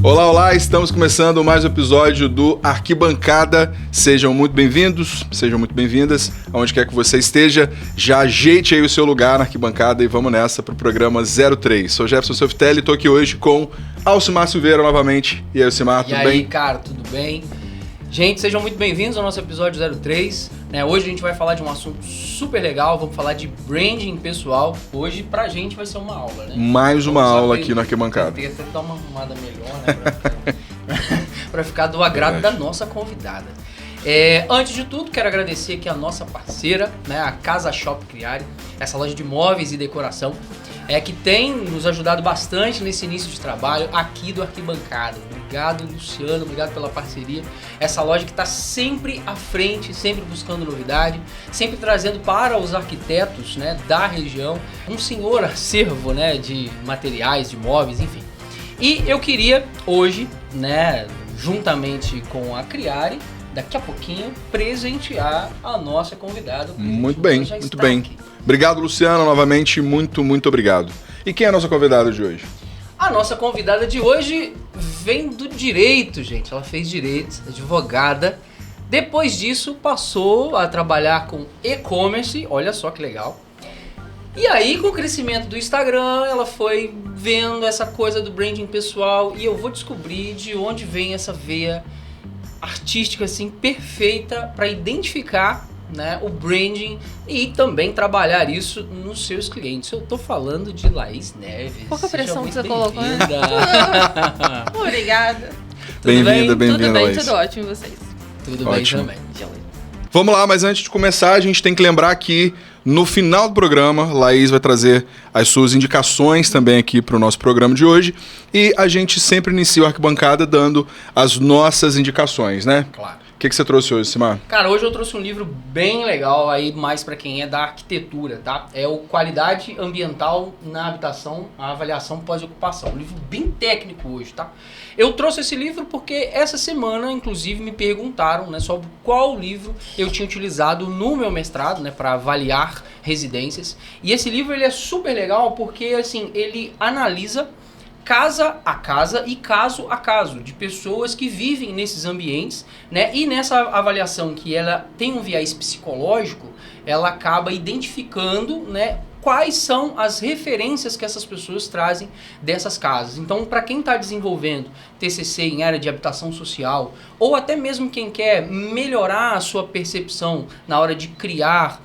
Olá, olá, estamos começando mais um episódio do Arquibancada. Sejam muito bem-vindos, sejam muito bem-vindas, aonde quer que você esteja. Já ajeite aí o seu lugar na arquibancada e vamos nessa para o programa 03. Sou Jefferson Softelli e estou aqui hoje com Alcimar Silveira novamente. E aí, Alcimar, tudo bem? E aí, cara, tudo bem? Gente, sejam muito bem-vindos ao nosso episódio 03. Hoje a gente vai falar de um assunto super legal, vamos falar de branding pessoal. Hoje, pra gente, vai ser uma aula, né? Mais uma aula aqui na arquibancada. Tem que dar uma arrumada melhor, né? Pra ficar do agrado da nossa convidada. Antes de tudo, quero agradecer aqui a nossa parceira, né, a Casa Shop Criare, essa loja de móveis e decoração, que tem nos ajudado bastante nesse início de trabalho aqui do Arquibancada. Obrigado, Luciano, obrigado pela parceria. Essa loja que está sempre à frente, sempre buscando novidade, sempre trazendo para os arquitetos, né, da região um senhor acervo, né, de materiais, de móveis, enfim. E eu queria hoje, né, juntamente com a Criare, daqui a pouquinho, presentear a nossa convidada. Muito bem, muito bem. Aqui. Obrigado, Luciano, novamente, muito obrigado. E quem é a nossa convidada de hoje? A nossa convidada de hoje vem do direito, gente. Ela fez direito, advogada. Depois disso, passou a trabalhar com e-commerce, olha só que legal. E aí, com o crescimento do Instagram, ela foi vendo essa coisa do branding pessoal e eu vou descobrir de onde vem essa veia artística assim perfeita para identificar, né, o branding e também trabalhar isso nos seus clientes. Eu tô falando de Laís Neves. Pouca pressão que você colocou, né? Obrigada. Bem-vinda, Tudo bem, Laís. tudo ótimo, vocês? Tudo ótimo. Bem também. Vamos lá, mas antes de começar, a gente tem que lembrar que no final do programa, Laís vai trazer as suas indicações também aqui para o nosso programa de hoje. E a gente sempre inicia o Arquibancada dando as nossas indicações, né? Claro. O que você trouxe hoje, Simar? Cara, hoje eu trouxe um livro bem legal aí, mais para quem é da arquitetura, tá? É o Qualidade Ambiental na Habitação, a Avaliação Pós-Ocupação. Um livro bem técnico hoje, tá? Eu trouxe esse livro porque essa semana, inclusive, me perguntaram, né, sobre qual livro eu tinha utilizado no meu mestrado, né, para avaliar residências. E esse livro ele é super legal porque, assim, ele analisa casa a casa e caso a caso de pessoas que vivem nesses ambientes, né? E nessa avaliação que ela tem um viés psicológico, ela acaba identificando, né, quais são as referências que essas pessoas trazem dessas casas. Então, para quem está desenvolvendo TCC em área de habitação social, ou até mesmo quem quer melhorar a sua percepção na hora de criar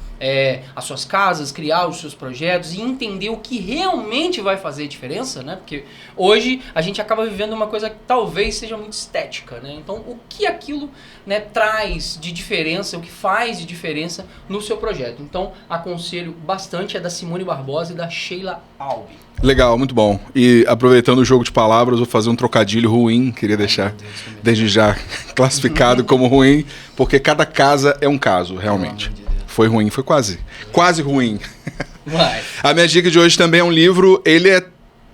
as suas casas, criar os seus projetos e entender o que realmente vai fazer diferença, né? Porque hoje a gente acaba vivendo uma coisa que talvez seja muito estética, né? Então, o que aquilo, né, traz de diferença, o que faz de diferença no seu projeto. Então, aconselho bastante, é da Simone Barbosa e da Sheila Albi. Legal, muito bom. E aproveitando o jogo de palavras, vou fazer um trocadilho ruim, queria deixar desde já classificado como ruim, porque cada casa é um caso, realmente. Foi ruim, foi quase ruim. Vai. A minha dica de hoje também é um livro, ele é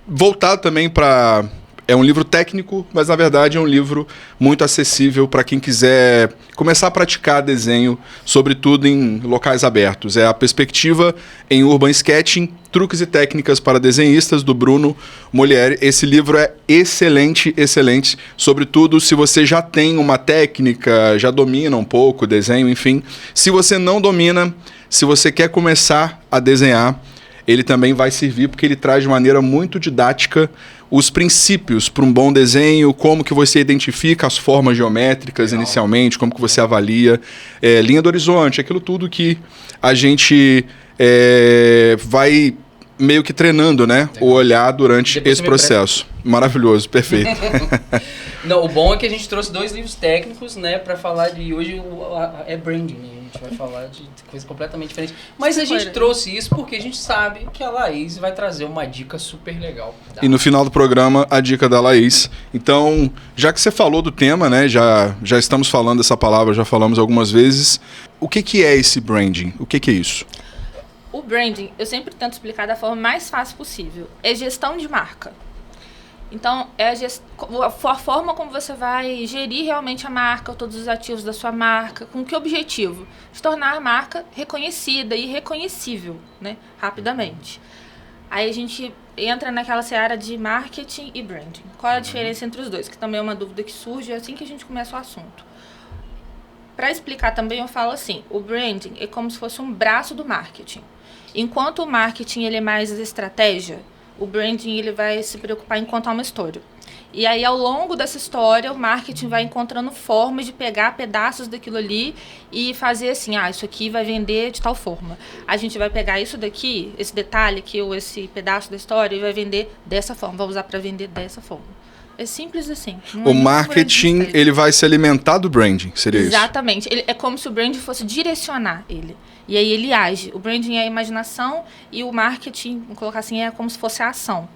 voltado também para... É um livro técnico, mas na verdade é um livro muito acessível para quem quiser começar a praticar desenho, sobretudo em locais abertos. É A Perspectiva em Urban Sketching, Truques e Técnicas para Desenhistas, do Bruno Molieri. Esse livro é excelente, excelente, sobretudo se você já tem uma técnica, já domina um pouco o desenho, enfim. Se você não domina, se você quer começar a desenhar, ele também vai servir porque ele traz de maneira muito didática os princípios para um bom desenho, como que você identifica as formas geométricas inicialmente, como que você avalia, linha do horizonte, aquilo tudo que a gente vai meio que treinando, né, o olhar durante esse processo. Maravilhoso, perfeito. Não, o bom é que a gente trouxe 2 livros técnicos, né, para falar de hoje é branding, né? A gente vai falar de coisa completamente diferente. Mas a gente trouxe isso porque a gente sabe que a Laís vai trazer uma dica super legal. E no final do programa, a dica da Laís. Então, já que você falou do tema, né, já estamos falando dessa palavra, já falamos algumas vezes. O que é esse branding? O que é isso? O branding, eu sempre tento explicar da forma mais fácil possível. É gestão de marca. Então, é a forma como você vai gerir realmente a marca, todos os ativos da sua marca, com que objetivo? De tornar a marca reconhecida e reconhecível, né, rapidamente. Aí a gente entra naquela seara de marketing e branding. Qual é a diferença entre os dois? Que também é uma dúvida que surge assim que a gente começa o assunto. Para explicar também, eu falo assim, o branding é como se fosse um braço do marketing. Enquanto o marketing ele é mais estratégia, o branding ele vai se preocupar em contar uma história. E aí, ao longo dessa história, o marketing vai encontrando formas de pegar pedaços daquilo ali e fazer assim, isso aqui vai vender de tal forma. A gente vai pegar isso daqui, esse detalhe aqui, ou esse pedaço da história, e vai vender dessa forma, vai usar para vender dessa forma. É simples assim. O marketing, ele vai se alimentar do branding, seria isso? Exatamente. É como se o branding fosse direcionar ele. E aí ele age. O branding é a imaginação e o marketing, vou colocar assim, é como se fosse a ação.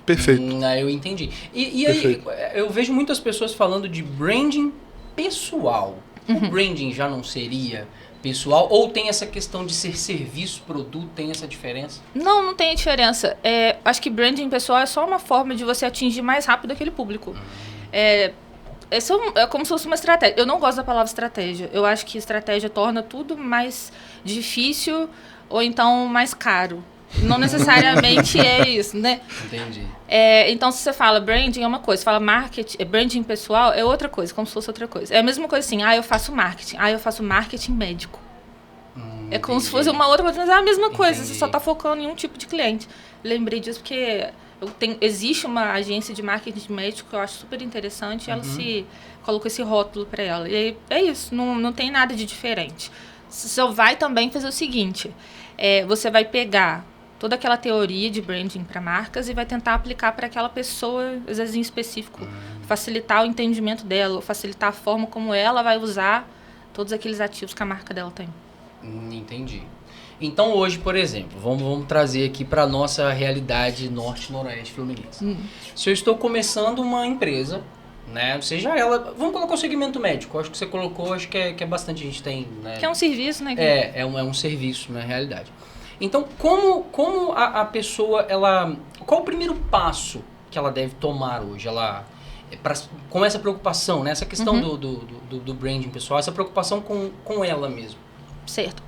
Perfeito. Eu entendi. E aí, eu vejo muitas pessoas falando de branding pessoal. O branding já não seria pessoal? Ou tem essa questão de ser serviço, produto, tem essa diferença? Não tem diferença. Acho que branding pessoal é só uma forma de você atingir mais rápido aquele público. É como se fosse uma estratégia. Eu não gosto da palavra estratégia. Eu acho que estratégia torna tudo mais difícil ou então mais caro. Não necessariamente é isso, né? Entendi. Então, se você fala branding é uma coisa, você fala marketing, branding pessoal é outra coisa, como se fosse outra coisa. É a mesma coisa assim, eu faço marketing, eu faço marketing médico. É como se fosse uma outra coisa, mas é a mesma coisa, você só está focando em um tipo de cliente. Lembrei disso porque existe uma agência de marketing médico que eu acho super interessante, ela se colocou esse rótulo para ela. E aí, é isso, não tem nada de diferente. Você vai também fazer o seguinte, você vai pegar toda aquela teoria de branding para marcas e vai tentar aplicar para aquela pessoa, às vezes em específico, facilitar o entendimento dela, facilitar a forma como ela vai usar todos aqueles ativos que a marca dela tem. Entendi. Então hoje, por exemplo, vamos trazer aqui para nossa realidade norte-noroeste fluminense. Se eu estou começando uma empresa, né, seja ela, vamos colocar o segmento médico, acho que você colocou, acho que é bastante, a gente tem, né? Que é um serviço, né? É um serviço, na realidade. Então, como a pessoa, qual o primeiro passo que ela deve tomar hoje? Com essa preocupação, né? Essa questão do branding pessoal, essa preocupação com ela mesmo. Certo.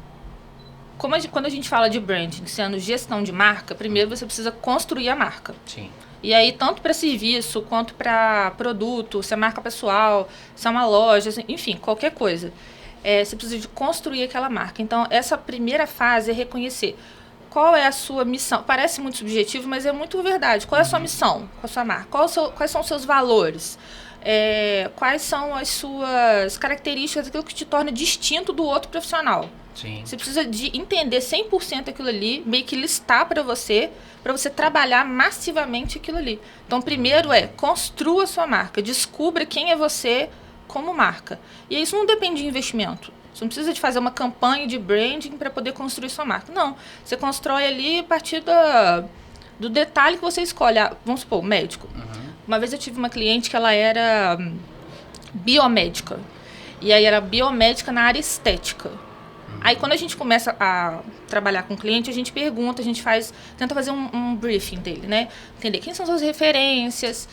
Quando a gente fala de branding, sendo gestão de marca, primeiro você precisa construir a marca. Sim. E aí, tanto para serviço, quanto para produto, se é marca pessoal, se é uma loja, enfim, qualquer coisa. Você precisa de construir aquela marca. Então, essa primeira fase é reconhecer qual é a sua missão. Parece muito subjetivo, mas é muito verdade. Qual é a sua missão com a sua marca? Quais são os seus valores? Quais são as suas características, aquilo que te torna distinto do outro profissional? Sim. Você precisa de entender 100% aquilo ali, meio que listar para você trabalhar massivamente aquilo ali. Então, primeiro construa a sua marca, descubra quem é você como marca. E isso não depende de investimento. Você não precisa de fazer uma campanha de branding para poder construir sua marca. Não. Você constrói ali a partir do detalhe que você escolhe. Vamos supor, médico. Uma vez eu tive uma cliente que ela era biomédica. E aí era biomédica na área estética. Aí quando a gente começa a trabalhar com o cliente, a gente pergunta, tenta fazer um briefing dele, né? Entender quem são suas referências,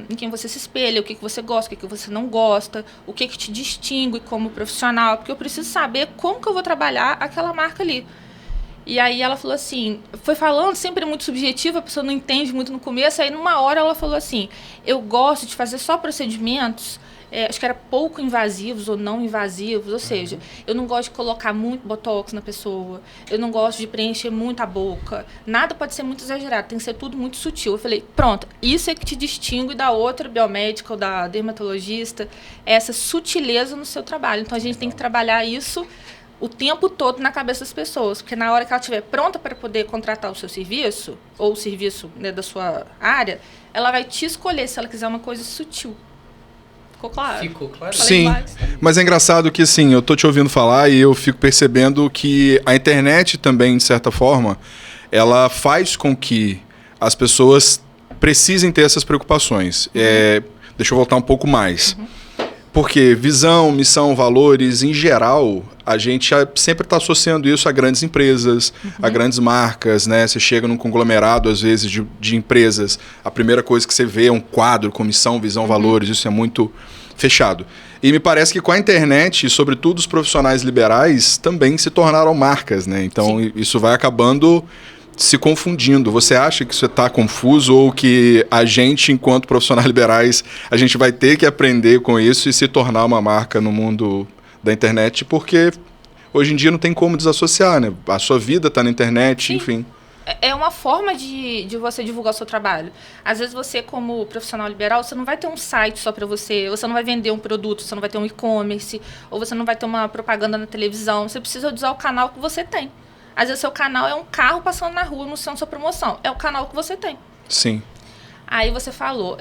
em quem você se espelha, o que você gosta, o que você não gosta, o que te distingue como profissional, porque eu preciso saber como que eu vou trabalhar aquela marca ali. E aí ela falou assim, foi falando, sempre muito subjetivo, a pessoa não entende muito no começo, aí numa hora ela falou assim, eu gosto de fazer só procedimentos, acho que era pouco invasivos ou não invasivos, ou seja, eu não gosto de colocar muito botox na pessoa, eu não gosto de preencher muito a boca, nada pode ser muito exagerado, tem que ser tudo muito sutil. Eu falei, pronto, isso é que te distingue da outra biomédica ou da dermatologista, essa sutileza no seu trabalho. Então a gente tem que trabalhar isso o tempo todo na cabeça das pessoas, porque na hora que ela estiver pronta para poder contratar o seu serviço, ou o serviço, né, da sua área, ela vai te escolher se ela quiser uma coisa sutil. Ficou claro? Ficou claro. Sim, mas é engraçado que, assim, eu tô te ouvindo falar e eu fico percebendo que a internet também, de certa forma, ela faz com que as pessoas precisem ter essas preocupações. Deixa eu voltar um pouco mais. Porque visão, missão, valores, em geral, a gente sempre está associando isso a grandes empresas, a grandes marcas, né? Você chega num conglomerado, às vezes, de empresas, a primeira coisa que você vê é um quadro com missão, visão, valores, isso é muito fechado. E me parece que com a internet, sobretudo os profissionais liberais, também se tornaram marcas, né? Então, isso vai acabando se confundindo. Você acha que isso está confuso ou que a gente, enquanto profissionais liberais, a gente vai ter que aprender com isso e se tornar uma marca no mundo da internet? Porque hoje em dia não tem como desassociar, né? A sua vida está na internet, Sim. enfim. É uma forma de você divulgar o seu trabalho. Às vezes você, como profissional liberal, você não vai ter um site só para você não vai vender um produto, você não vai ter um e-commerce, ou você não vai ter uma propaganda na televisão. Você precisa usar o canal que você tem. Às vezes seu canal é um carro passando na rua anunciando sua promoção. É o canal que você tem. Sim. Aí você falou,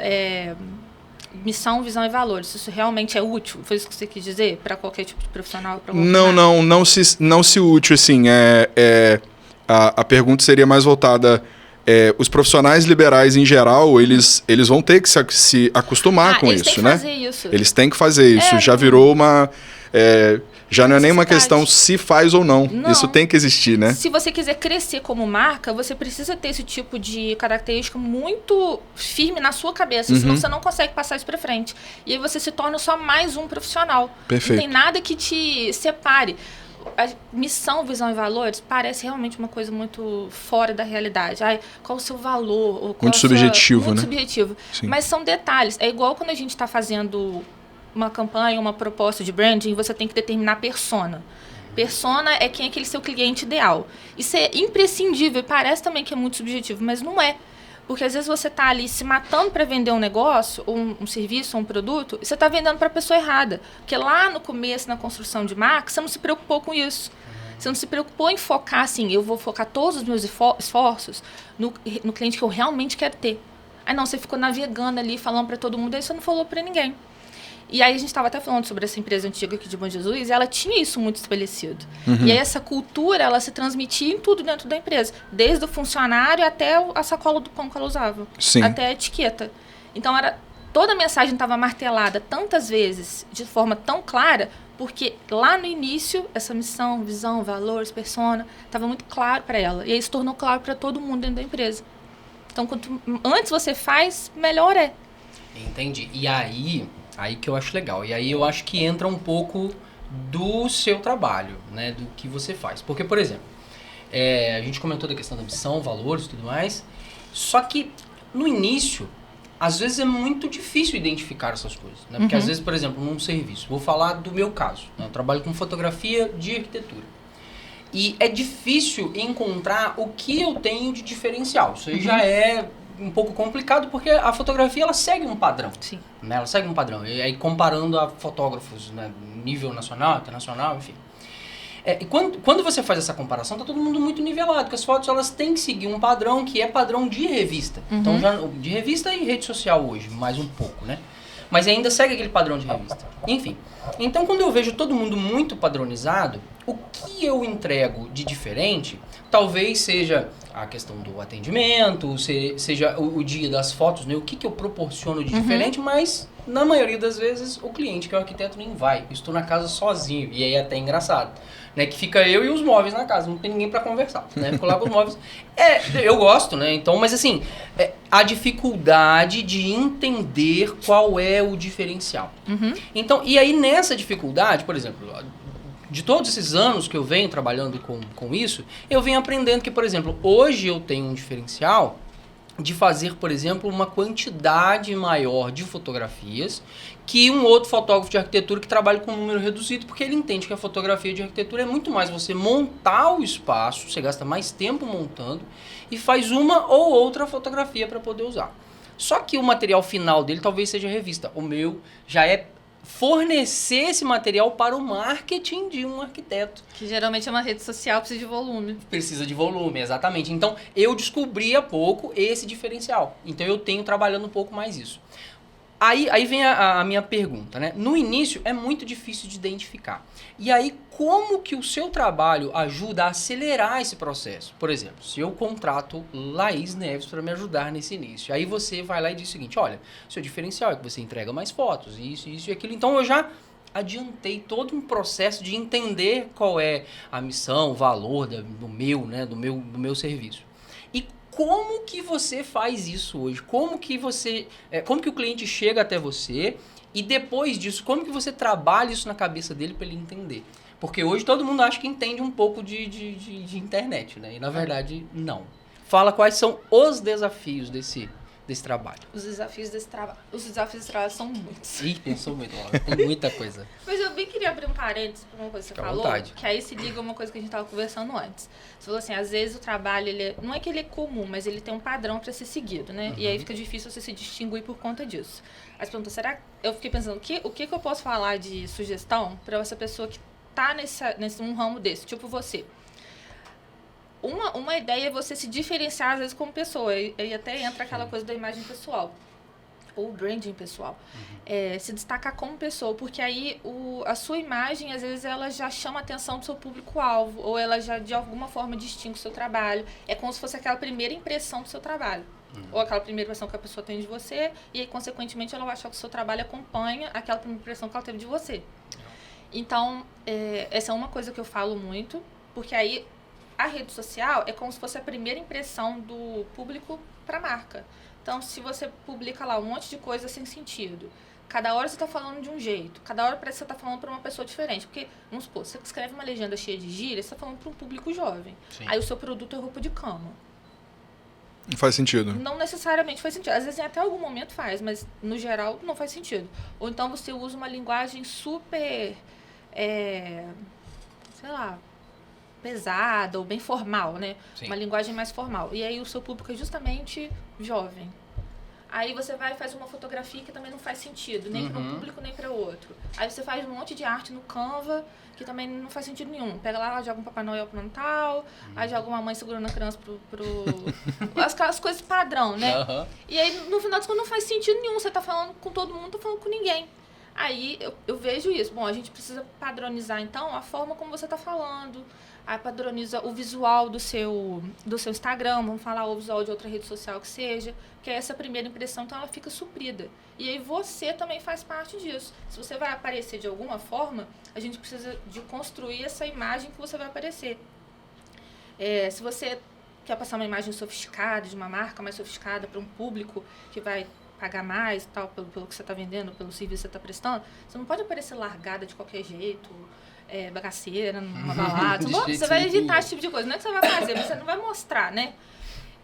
missão, visão e valores. Isso realmente é útil? Foi isso que você quis dizer? Para qualquer tipo de profissional? Não se útil, assim. A pergunta seria mais voltada... os profissionais liberais, em geral, eles vão ter que se acostumar com isso, né? Eles têm que fazer isso. Já virou uma... já não é nem uma questão se faz ou não. Isso tem que existir, né? Se você quiser crescer como marca, você precisa ter esse tipo de característica muito firme na sua cabeça, senão você não consegue passar isso para frente. E aí você se torna só mais um profissional. Perfeito. Não tem nada que te separe. A missão, visão e valores parece realmente uma coisa muito fora da realidade. Qual o seu valor? Ou qual muito subjetivo, né? Muito subjetivo. Sim. Mas são detalhes. É igual quando a gente está fazendo uma campanha, uma proposta de branding, você tem que determinar a persona. Persona é quem é aquele seu cliente ideal. Isso é imprescindível. Parece também que é muito subjetivo, mas não é. Porque às vezes você está ali se matando para vender um negócio, ou um serviço, ou um produto, e você está vendendo para a pessoa errada. Porque lá no começo, na construção de marca, você não se preocupou com isso. Você não se preocupou em focar assim, eu vou focar todos os meus esforços no cliente que eu realmente quero ter. Aí não, você ficou navegando ali, falando para todo mundo, aí você não falou para ninguém. E aí a gente estava até falando sobre essa empresa antiga aqui de Bom Jesus, e ela tinha isso muito estabelecido. E aí essa cultura, ela se transmitia em tudo dentro da empresa. Desde o funcionário até a sacola do pão que ela usava. Sim. Até a etiqueta. Então, toda a mensagem estava martelada tantas vezes, de forma tão clara, porque lá no início, essa missão, visão, valores, persona, estava muito claro para ela. E aí se tornou claro para todo mundo dentro da empresa. Então, quanto antes você faz, melhor é. Entendi. E aí que eu acho legal. E aí eu acho que entra um pouco do seu trabalho, né? Do que você faz. Porque, por exemplo, a gente comentou da questão da missão, valores e tudo mais. Só que no início, às vezes é muito difícil identificar essas coisas, né? Porque às vezes, por exemplo, num serviço, vou falar do meu caso, né? Eu trabalho com fotografia de arquitetura. E é difícil encontrar o que eu tenho de diferencial. Isso aí já é um pouco complicado, porque a fotografia ela segue um padrão. Sim. Né? Ela segue um padrão. E aí comparando a fotógrafos, né? Nível nacional, internacional, enfim. E quando você faz essa comparação, tá todo mundo muito nivelado, porque as fotos elas têm que seguir um padrão que é padrão de revista. Então, de revista e rede social hoje, mais um pouco, né? Mas ainda segue aquele padrão de revista. Enfim. Então, quando eu vejo todo mundo muito padronizado, o que eu entrego de diferente, talvez seja a questão do atendimento, seja o dia das fotos, né? O que eu proporciono de diferente, mas na maioria das vezes o cliente, que é o arquiteto, nem vai. Eu estou na casa sozinho, e aí é até engraçado, né? Que fica eu e os móveis na casa, não tem ninguém para conversar, né? Fico lá com os móveis. Eu gosto, né? Então, mas assim, a dificuldade de entender qual é o diferencial. Então, e aí nessa dificuldade, por exemplo, de todos esses anos que eu venho trabalhando com isso, eu venho aprendendo que, por exemplo, hoje eu tenho um diferencial de fazer, por exemplo, uma quantidade maior de fotografias que um outro fotógrafo de arquitetura que trabalha com um número reduzido, porque ele entende que a fotografia de arquitetura é muito mais você montar o espaço, você gasta mais tempo montando e faz uma ou outra fotografia para poder usar. Só que o material final dele talvez seja revista. O meu já é fornecer esse material para o marketing de um arquiteto. Que geralmente é uma rede social, precisa de volume. Precisa de volume, exatamente. Então, eu descobri há pouco esse diferencial. Então, eu tenho trabalhando um pouco mais isso. Aí vem a minha pergunta, né? No início, é muito difícil de identificar. E aí, como que o seu trabalho ajuda a acelerar esse processo? Por exemplo, se eu contrato Laís Neves para me ajudar nesse início, aí você vai lá e diz o seguinte, olha, seu diferencial é que você entrega mais fotos, isso e aquilo. Então, eu já adiantei todo um processo de entender qual é a missão, o valor do meu serviço. E como que você faz isso hoje? Como que o cliente chega até você e depois disso, como que você trabalha isso na cabeça dele para ele entender? Porque hoje todo mundo acha que entende um pouco de internet, né? E na verdade, não. fala quais são os desafios desse trabalho. Os desafios desse trabalho são muitos. Ih, pensou muito, ó, tem muita coisa. Mas eu bem queria abrir um parênteses para uma coisa que você Fica à falou, vontade. que aí se liga uma coisa que a gente estava conversando antes. Você falou assim, às vezes o trabalho, não é que ele é comum, mas ele tem um padrão para ser seguido, né? E aí fica difícil você se distinguir por conta disso. Aí você perguntou, eu fiquei pensando, o que eu posso falar de sugestão para essa pessoa que está nesse um ramo desse, tipo você? Uma ideia é você se diferenciar, às vezes, como pessoa. E até entra aquela coisa da imagem pessoal. Ou branding pessoal. Se destacar como pessoa. Porque aí a sua imagem, às vezes, ela já chama a atenção do seu público-alvo. Ou ela já, de alguma forma, distingue o seu trabalho. É como se fosse aquela primeira impressão do seu trabalho. Ou aquela primeira impressão que a pessoa tem de você. E aí, consequentemente, ela vai achar que o seu trabalho acompanha aquela primeira impressão que ela teve de você. Então, essa é uma coisa que eu falo muito. Porque aí... A rede social é como se fosse a primeira impressão do público para a marca. Então, se você publica lá um monte de coisa sem sentido, cada hora você está falando de um jeito, cada hora parece que você está falando para uma pessoa diferente. Porque, vamos supor, você escreve uma legenda cheia de gírias, você está falando para um público jovem. Sim. Aí o seu produto é roupa de cama. Não faz sentido. Não necessariamente faz sentido. Às vezes até algum momento faz, mas no geral não faz sentido. Ou então você usa uma linguagem super, sei lá, pesada ou bem formal, né? Sim. Uma linguagem mais formal. E aí o seu público é justamente jovem. Aí você vai e faz uma fotografia que também não faz sentido, nem para um público, nem para o outro. Aí você faz um monte de arte no Canva, que também não faz sentido nenhum. Pega lá, joga um Papai Noel pro Natal, aí joga uma mãe segurando a criança as coisas padrão, né? E aí, no final das contas, não faz sentido nenhum. Você tá falando com todo mundo, não tá falando com ninguém. Aí eu vejo isso. Bom, a gente precisa padronizar, então, a forma como você tá falando. Aí padroniza o visual do seu Instagram, vamos falar o visual de outra rede social que seja, que é essa primeira impressão, então ela fica suprida. E aí você também faz parte disso. Se você vai aparecer de alguma forma, a gente precisa de construir essa imagem que você vai aparecer. Se você quer passar uma imagem sofisticada, de uma marca mais sofisticada para um público que vai pagar mais, tal, pelo que você está vendendo, pelo serviço que você está prestando, você não pode aparecer largada de qualquer jeito, bagaceira, numa balada. Você vai evitar esse tipo de coisa. Não é que você vai fazer, mas você não vai mostrar, né?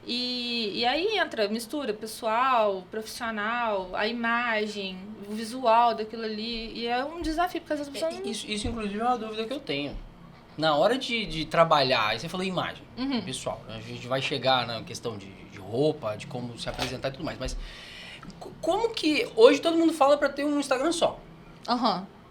E aí entra mistura pessoal, profissional, a imagem, o visual daquilo ali. E é um desafio, porque às vezes a pessoa não... Isso, inclusive, é uma dúvida que eu tenho. Na hora de trabalhar, aí você falou imagem, pessoal, né? A gente vai chegar na questão de roupa, de como se apresentar e tudo mais, mas como que hoje todo mundo fala para ter um Instagram só?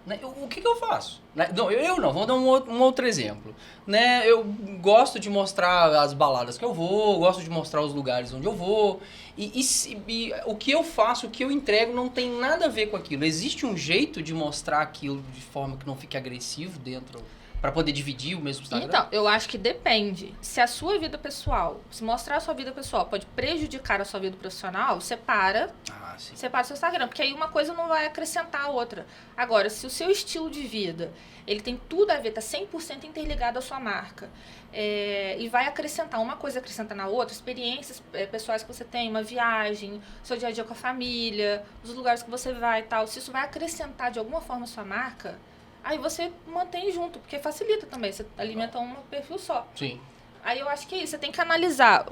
Né? O que eu faço? Não, eu não, vamos dar um outro exemplo. Né? Eu gosto de mostrar as baladas que eu vou, gosto de mostrar os lugares onde eu vou. E o que eu faço, o que eu entrego não tem nada a ver com aquilo. Existe um jeito de mostrar aquilo de forma que não fique agressivo dentro, para poder dividir o mesmo Instagram? Então, eu acho que depende. Se a sua vida pessoal, se mostrar a sua vida pessoal pode prejudicar a sua vida profissional, separa o seu Instagram, porque aí uma coisa não vai acrescentar a outra. Agora, se o seu estilo de vida, ele tem tudo a ver, tá 100% interligado à sua marca, e vai acrescentar, uma coisa acrescenta na outra, experiências pessoais que você tem, uma viagem, seu dia a dia com a família, os lugares que você vai e tal, se isso vai acrescentar de alguma forma a sua marca, aí você mantém junto, porque facilita também, você alimenta um perfil só. Sim. Aí eu acho que é isso, você tem que analisar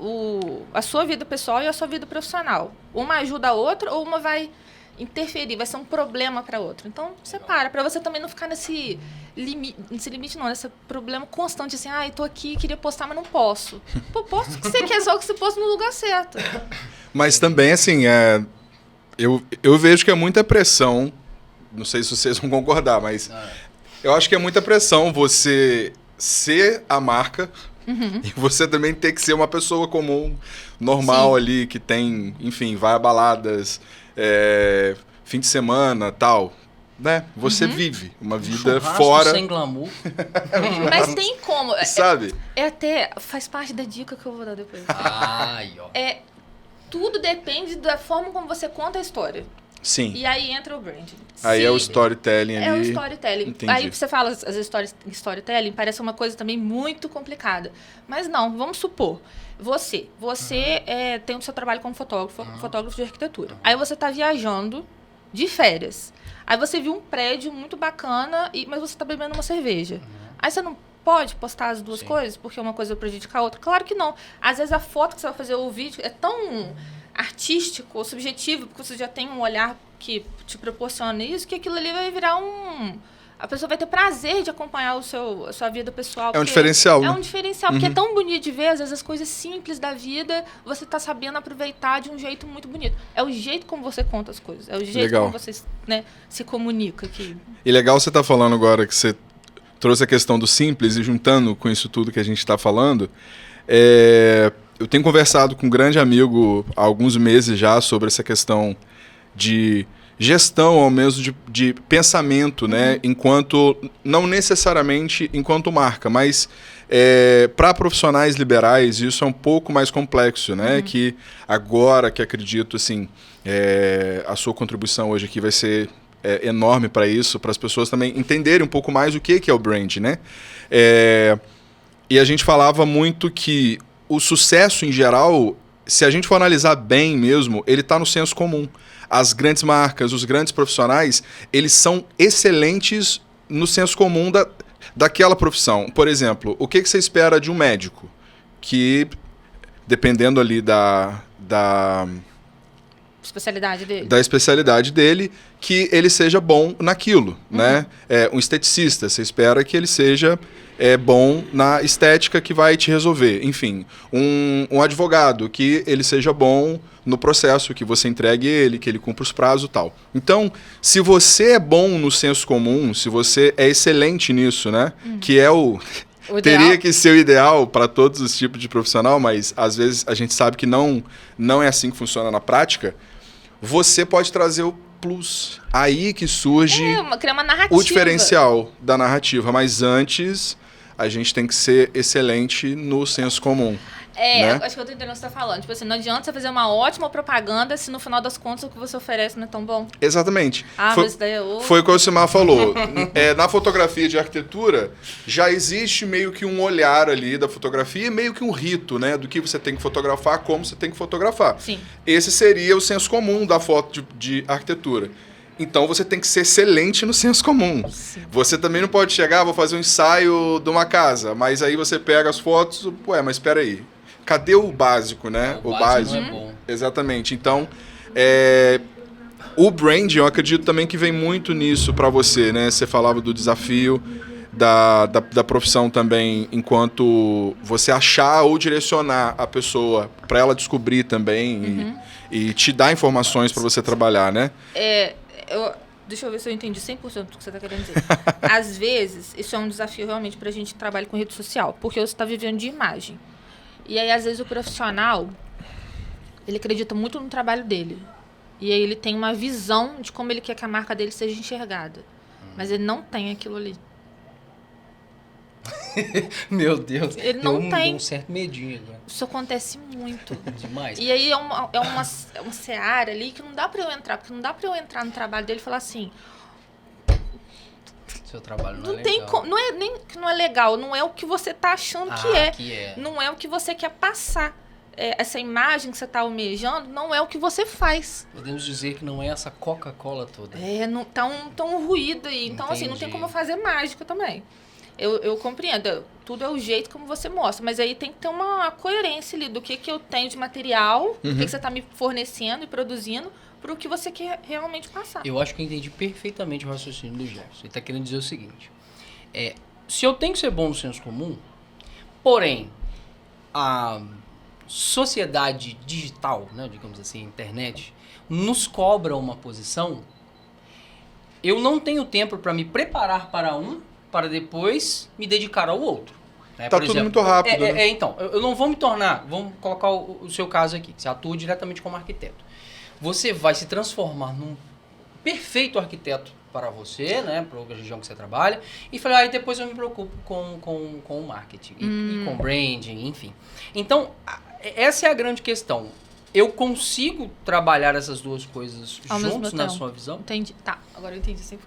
a sua vida pessoal e a sua vida profissional. Uma ajuda a outra ou uma vai interferir, vai ser um problema para outra. Então, separa, para você também não ficar nesse limite não, nesse problema constante, assim, eu tô aqui, queria postar, mas não posso. Pô, posta o que você quer, só que você posta no lugar certo. Mas também, assim, eu vejo que é muita pressão. Não sei se vocês vão concordar, mas eu acho que é muita pressão você ser a marca e você também ter que ser uma pessoa comum, normal. Sim. Ali, que tem, enfim, vai a baladas, fim de semana, tal, né? Você vive uma vida fora... sem glamour. Mas tem como. Sabe? Até faz parte da dica que eu vou dar depois. Ó. Tudo depende da forma como você conta a história. Sim. E aí entra o branding. Aí é o storytelling ali. É o storytelling. Entendi. Aí você fala as histórias em storytelling, parece uma coisa também muito complicada. Mas não, vamos supor. Você tem o seu trabalho como fotógrafo de arquitetura. Aí você está viajando de férias. Aí você viu um prédio muito bacana, mas você está bebendo uma cerveja. Aí você não pode postar as duas Sim. coisas, porque uma coisa prejudica a outra? Claro que não. Às vezes a foto que você vai fazer, o vídeo, é tão artístico ou subjetivo, porque você já tem um olhar que te proporciona isso, que aquilo ali vai virar a pessoa vai ter prazer de acompanhar a sua vida pessoal. É um diferencial, É né? um diferencial, porque é tão bonito de ver, às vezes, as coisas simples da vida, você tá sabendo aproveitar de um jeito muito bonito. É o jeito como você conta as coisas, é o jeito Legal. como você, né, se comunica aqui. E legal você tá falando agora que você trouxe a questão do simples e juntando com isso tudo que a gente está falando, eu tenho conversado com um grande amigo há alguns meses já sobre essa questão de gestão, ao mesmo de pensamento, né? Enquanto, não necessariamente enquanto marca, mas para profissionais liberais isso é um pouco mais complexo, né? Que agora que acredito, assim, a sua contribuição hoje aqui vai ser enorme para isso, para as pessoas também entenderem um pouco mais o que é o brand, né? E a gente falava muito que o sucesso em geral, se a gente for analisar bem mesmo, ele está no senso comum. As grandes marcas, os grandes profissionais, eles são excelentes no senso comum daquela profissão. Por exemplo, o que você espera de um médico? Que, dependendo ali da especialidade dele, que ele seja bom naquilo, né? Um esteticista, você espera que ele seja bom na estética que vai te resolver. Enfim, um advogado, que ele seja bom no processo, que você entregue ele, que ele cumpra os prazos e tal. Então, se você é bom no senso comum, se você é excelente nisso, né? Que é o teria que ser o ideal para todos os tipos de profissional, mas às vezes a gente sabe que não é assim que funciona na prática. Você pode trazer o plus. Aí que surge criar uma narrativa. o diferencial da narrativa. Mas antes, a gente tem que ser excelente no senso comum. Né? Acho que eu tô entendendo o que você tá falando. Tipo assim, não adianta você fazer uma ótima propaganda se no final das contas o que você oferece não é tão bom. Exatamente. Mas isso daí é outro. Foi o que o Simar falou. Na fotografia de arquitetura, já existe meio que um olhar ali da fotografia, meio que um rito, né? Do que você tem que fotografar, como você tem que fotografar. Sim. Esse seria o senso comum da foto de arquitetura. Então você tem que ser excelente no senso comum. Sim. Você também não pode chegar, vou fazer um ensaio de uma casa, mas aí você pega as fotos, mas espera aí. Cadê o básico, né? O básico não é bom. Exatamente. Então, o branding, eu acredito também que vem muito nisso para você, né? Você falava do desafio da profissão também, enquanto você achar ou direcionar a pessoa para ela descobrir também e te dar informações para você trabalhar, né? Deixa eu ver se eu entendi 100% do que você está querendo dizer. Às vezes, isso é um desafio realmente para a gente que trabalha com rede social, porque você está vivendo de imagem. E aí, às vezes, o profissional, ele acredita muito no trabalho dele. E aí ele tem uma visão de como ele quer que a marca dele seja enxergada. Mas ele não tem aquilo ali. Meu Deus. Ele não tem. Um certo medinho agora. Isso acontece muito. Demais. E aí é uma seara ali que não dá pra eu entrar. Porque não dá pra eu entrar no trabalho dele e falar assim... Seu trabalho não é legal. Tem não é nem que não é legal, não é o que você tá achando que é. Não é o que você quer passar. Essa imagem que você tá almejando não é o que você faz. Podemos dizer que não é essa Coca-Cola toda. Não tá um ruído aí. Então, Entendi. assim, não tem como fazer mágica também. Eu compreendo. Tudo é o jeito como você mostra. Mas aí tem que ter uma coerência ali do que eu tenho de material, do que você tá me fornecendo e produzindo, para o que você quer realmente passar. Eu acho que eu entendi perfeitamente o raciocínio do Gerson. Ele está querendo dizer o seguinte. Se eu tenho que ser bom no senso comum, porém, a sociedade digital, né, digamos assim, a internet, nos cobra uma posição, eu não tenho tempo para me preparar para depois me dedicar ao outro. Tá tudo muito rápido. Né? Então, eu não vou me tornar... Vamos colocar o seu caso aqui, que você atua diretamente como arquiteto. Você vai se transformar num perfeito arquiteto para você, né, para a região que você trabalha, e falar, aí depois eu me preocupo com o marketing e com o branding, enfim. Então, essa é a grande questão. Eu consigo trabalhar essas duas coisas juntos na sua visão? Entendi. Tá, agora eu entendi 100%.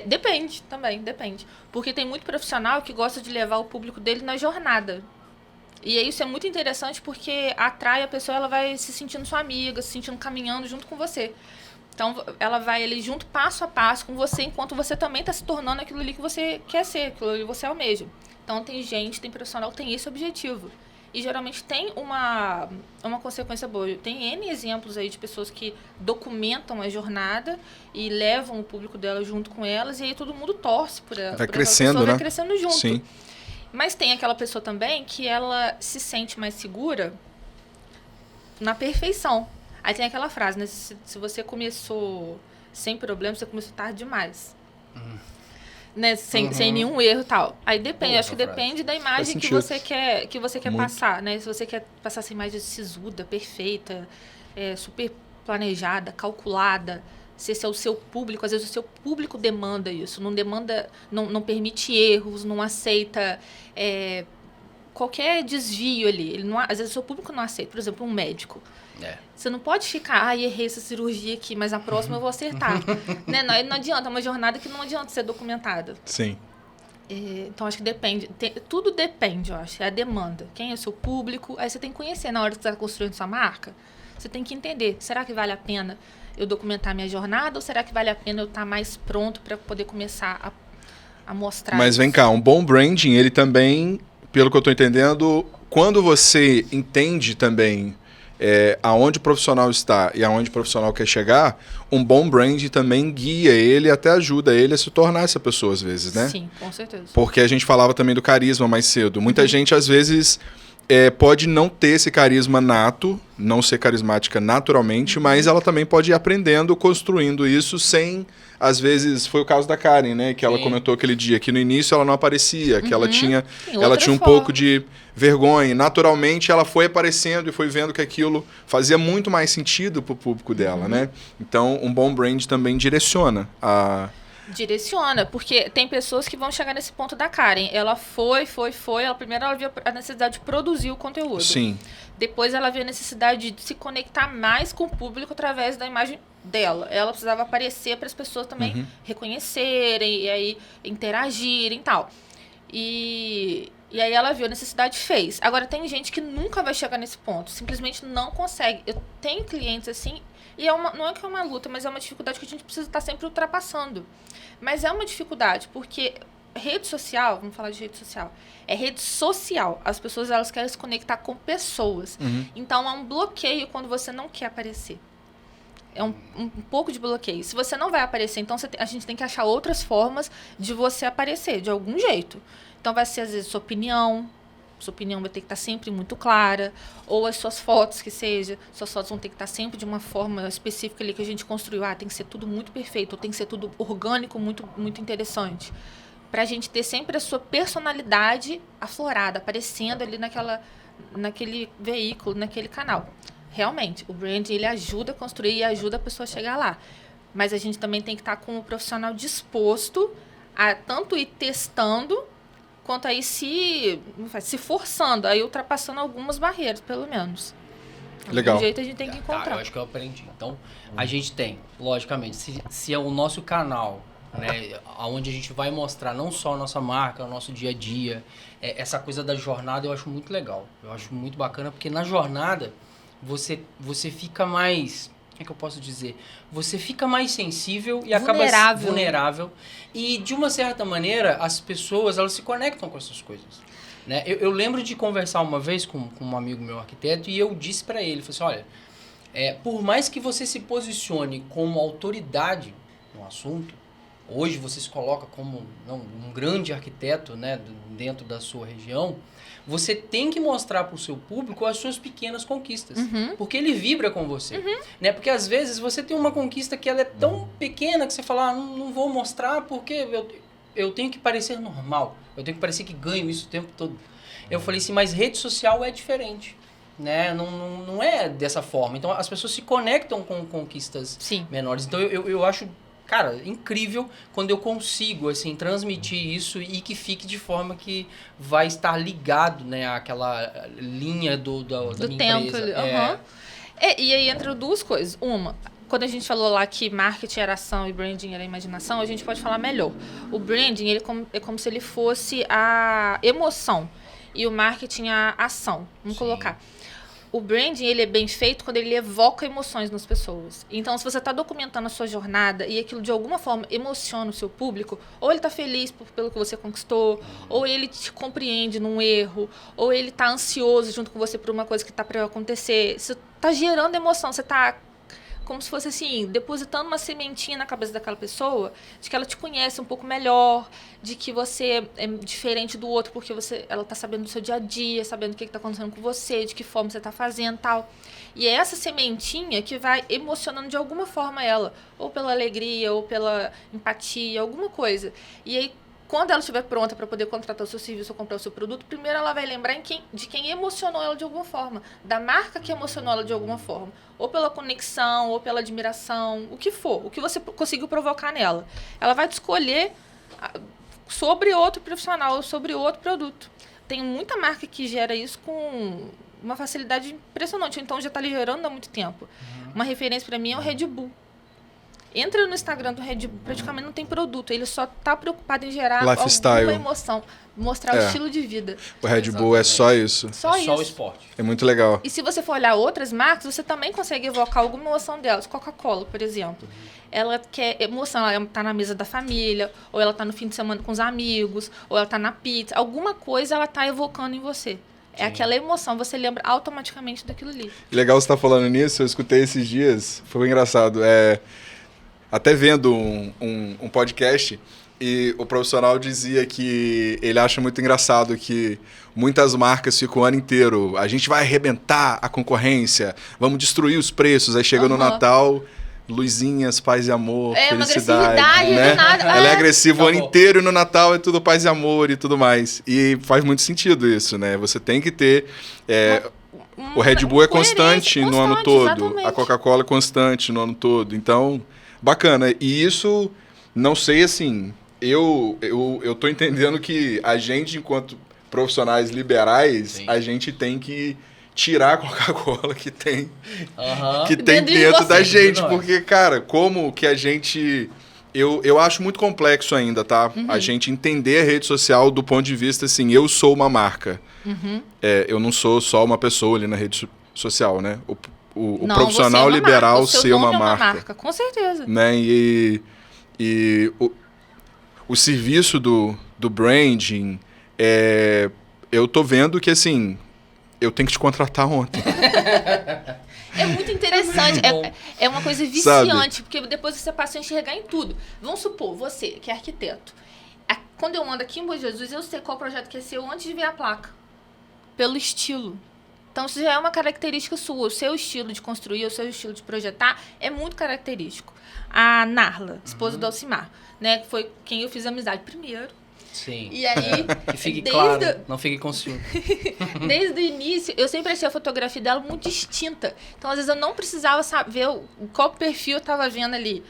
Depende também, depende. Porque tem muito profissional que gosta de levar o público dele na jornada. E isso é muito interessante porque atrai a pessoa, ela vai se sentindo sua amiga, se sentindo caminhando junto com você. Então, ela vai ali junto, passo a passo com você, enquanto você também está se tornando aquilo ali que você quer ser, aquilo ali que você almeja. Então, tem profissional que tem esse objetivo. E, geralmente, tem uma consequência boa. Tem N exemplos aí de pessoas que documentam a jornada e levam o público dela junto com elas, e aí todo mundo torce por ela. Vai crescendo, né? Vai crescendo junto. Sim. Mas tem aquela pessoa também que ela se sente mais segura na perfeição. Aí tem aquela frase, né? Se você começou sem problema, você começou tarde demais. Né? Sem nenhum erro e tal. Aí depende, acho que depende da imagem que você quer passar, né? Se você quer passar essa imagem sisuda, perfeita, super planejada, calculada, se esse é o seu público, às vezes o seu público demanda isso, não permite erros, não aceita qualquer desvio ali. Às vezes o seu público não aceita, por exemplo, um médico. Você não pode ficar, errei essa cirurgia aqui, mas a próxima eu vou acertar. Né? Não adianta, é uma jornada que não adianta ser documentada. Sim. Então, acho que depende. Tudo depende, eu acho. É a demanda. Quem é o seu público? Aí você tem que conhecer na hora que você está construindo sua marca. Você tem que entender, será que vale a pena eu documentar minha jornada ou será que vale a pena eu estar mais pronto para poder começar a mostrar Mas isso? vem cá, um bom branding, ele também, pelo que eu estou entendendo, quando você entende também aonde o profissional está e aonde o profissional quer chegar, um bom brand também guia ele, até ajuda ele a se tornar essa pessoa às vezes, né? Sim, com certeza. Porque a gente falava também do carisma mais cedo. Muita gente às vezes pode não ter esse carisma nato, não ser carismática naturalmente, mas ela também pode ir aprendendo, construindo isso sem... Às vezes, foi o caso da Karen, né? Que ela comentou aquele dia que no início ela não aparecia, que ela tinha um pouco de vergonha. Naturalmente, ela foi aparecendo e foi vendo que aquilo fazia muito mais sentido pro público dela, né? Então, um bom brand também direciona Direciona, porque tem pessoas que vão chegar nesse ponto da Karen. Ela primeiro ela viu a necessidade de produzir o conteúdo. Sim. Depois ela viu a necessidade de se conectar mais com o público através da imagem dela. Ela precisava aparecer para as pessoas também reconhecerem e aí interagirem e tal. E aí ela viu a necessidade e fez. Agora, tem gente que nunca vai chegar nesse ponto. Simplesmente não consegue. Eu tenho clientes assim, e não é que é uma luta, mas é uma dificuldade que a gente precisa estar sempre ultrapassando. Mas é uma dificuldade, porque rede social, vamos falar de rede social, é rede social. As pessoas, elas querem se conectar com pessoas. Então, há um bloqueio quando você não quer aparecer. É um pouco de bloqueio. Se você não vai aparecer, então a gente tem que achar outras formas de você aparecer, de algum jeito. Então, vai ser, às vezes, sua opinião vai ter que estar sempre muito clara, ou as suas fotos, suas fotos vão ter que estar sempre de uma forma específica ali que a gente construiu. Tem que ser tudo muito perfeito, ou tem que ser tudo orgânico, muito, muito interessante. Pra gente ter sempre a sua personalidade aflorada, aparecendo ali naquele veículo, naquele canal. Realmente, o brand, ele ajuda a construir e ajuda a pessoa a chegar lá. Mas a gente também tem que estar com o profissional disposto a tanto ir testando, quanto aí se forçando, aí ultrapassando algumas barreiras, pelo menos. Legal. Do jeito a gente tem que encontrar. Eu acho que eu aprendi. Então, a gente tem, logicamente, se é o nosso canal, né, onde a gente vai mostrar não só a nossa marca, o nosso dia a dia, essa coisa da jornada eu acho muito legal. Eu acho muito bacana, porque na jornada você fica mais... Como é que eu posso dizer? Você fica mais sensível e acaba vulnerável. E, de uma certa maneira, as pessoas, elas se conectam com essas coisas. Né? Eu lembro de conversar uma vez com um amigo meu arquiteto e eu disse para ele, falei assim, olha, por mais que você se posicione como autoridade no assunto, hoje você se coloca como um grande arquiteto, né, dentro da sua região, você tem que mostrar para o seu público as suas pequenas conquistas. Porque ele vibra com você. Né? Porque às vezes você tem uma conquista que ela é tão pequena que você fala, não vou mostrar porque eu tenho que parecer normal. Eu tenho que parecer que ganho isso o tempo todo. Eu falei assim, mas rede social é diferente. Né? Não é dessa forma. Então as pessoas se conectam com conquistas menores. Então eu acho... Cara, incrível quando eu consigo, assim, transmitir isso e que fique de forma que vai estar ligado, né, àquela linha da minha tempo, empresa. E aí entra duas coisas. Uma, quando a gente falou lá que marketing era ação e branding era imaginação, a gente pode falar melhor. O branding ele é como se ele fosse a emoção e o marketing a ação. Vamos colocar. o branding, ele é bem feito quando ele evoca emoções nas pessoas. Então, se você está documentando a sua jornada e aquilo de alguma forma emociona o seu público, ou ele está feliz pelo que você conquistou, ou ele te compreende num erro, ou ele está ansioso junto com você por uma coisa que está para acontecer, você está gerando emoção, você está como se fosse assim, depositando uma sementinha na cabeça daquela pessoa, de que ela te conhece um pouco melhor, de que você é diferente do outro, porque ela tá sabendo do seu dia a dia, sabendo o que tá acontecendo com você, de que forma você tá fazendo e tal. E é essa sementinha que vai emocionando de alguma forma ela, ou pela alegria, ou pela empatia, alguma coisa. E aí, quando ela estiver pronta para poder contratar o seu serviço ou comprar o seu produto, primeiro ela vai lembrar de quem emocionou ela de alguma forma, da marca que emocionou ela de alguma forma, ou pela conexão, ou pela admiração, o que for, o que você conseguiu provocar nela. Ela vai te escolher sobre outro profissional ou sobre outro produto. Tem muita marca que gera isso com uma facilidade impressionante, então já está lhe gerando há muito tempo. Uma referência para mim é o Red Bull. Entra no Instagram do Red Bull, praticamente não tem produto. Ele só tá preocupado em gerar alguma emoção. Mostrar o estilo de vida. O Red Bull é só isso. Só o esporte. É muito legal. E se você for olhar outras marcas, você também consegue evocar alguma emoção delas. Coca-Cola, por exemplo. Ela quer emoção. Ela tá na mesa da família, ou ela tá no fim de semana com os amigos, ou ela tá na pizza. Alguma coisa ela tá evocando em você. É aquela emoção, você lembra automaticamente daquilo ali. Legal você estar falando nisso, eu escutei esses dias. Foi engraçado. Até vendo um podcast, e o profissional dizia que ele acha muito engraçado que muitas marcas ficam o ano inteiro, a gente vai arrebentar a concorrência, vamos destruir os preços, aí chega no Natal, luzinhas, paz e amor, felicidade. Uma agressividade, né? do nada. Ela é agressiva o ano inteiro e no Natal é tudo paz e amor e tudo mais. E faz muito sentido isso, né? Você tem que ter... o Red Bull é constante no ano todo, exatamente. A Coca-Cola é constante no ano todo, então... Bacana. E isso, não sei, assim, eu tô entendendo que a gente, enquanto profissionais liberais, Sim. a gente tem que tirar a Coca-Cola que tem dentro da gente. Porque, cara, como que a gente... Eu acho muito complexo ainda, tá? A gente entender a rede social do ponto de vista, assim, eu sou uma marca. Eu não sou só uma pessoa ali na rede social, né? O profissional liberal ser uma marca. Com certeza. Né? E o serviço do branding, eu tô vendo que, assim, eu tenho que te contratar ontem. É muito interessante, é uma coisa viciante, sabe? Porque depois você passa a enxergar em tudo. Vamos supor, você, que é arquiteto, quando eu ando aqui em Bom Jesus, eu sei qual projeto que é seu antes de ver a placa. Pelo estilo. Então, isso já é uma característica sua. O seu estilo de construir, o seu estilo de projetar é muito característico. A Narla, esposa do Alcimar, né? Que foi quem eu fiz amizade primeiro. Sim. E aí... Que fique claro, não fique com ciúme. Desde o início, eu sempre achei a fotografia dela muito distinta. Então, às vezes, eu não precisava saber qual perfil eu estava vendo ali.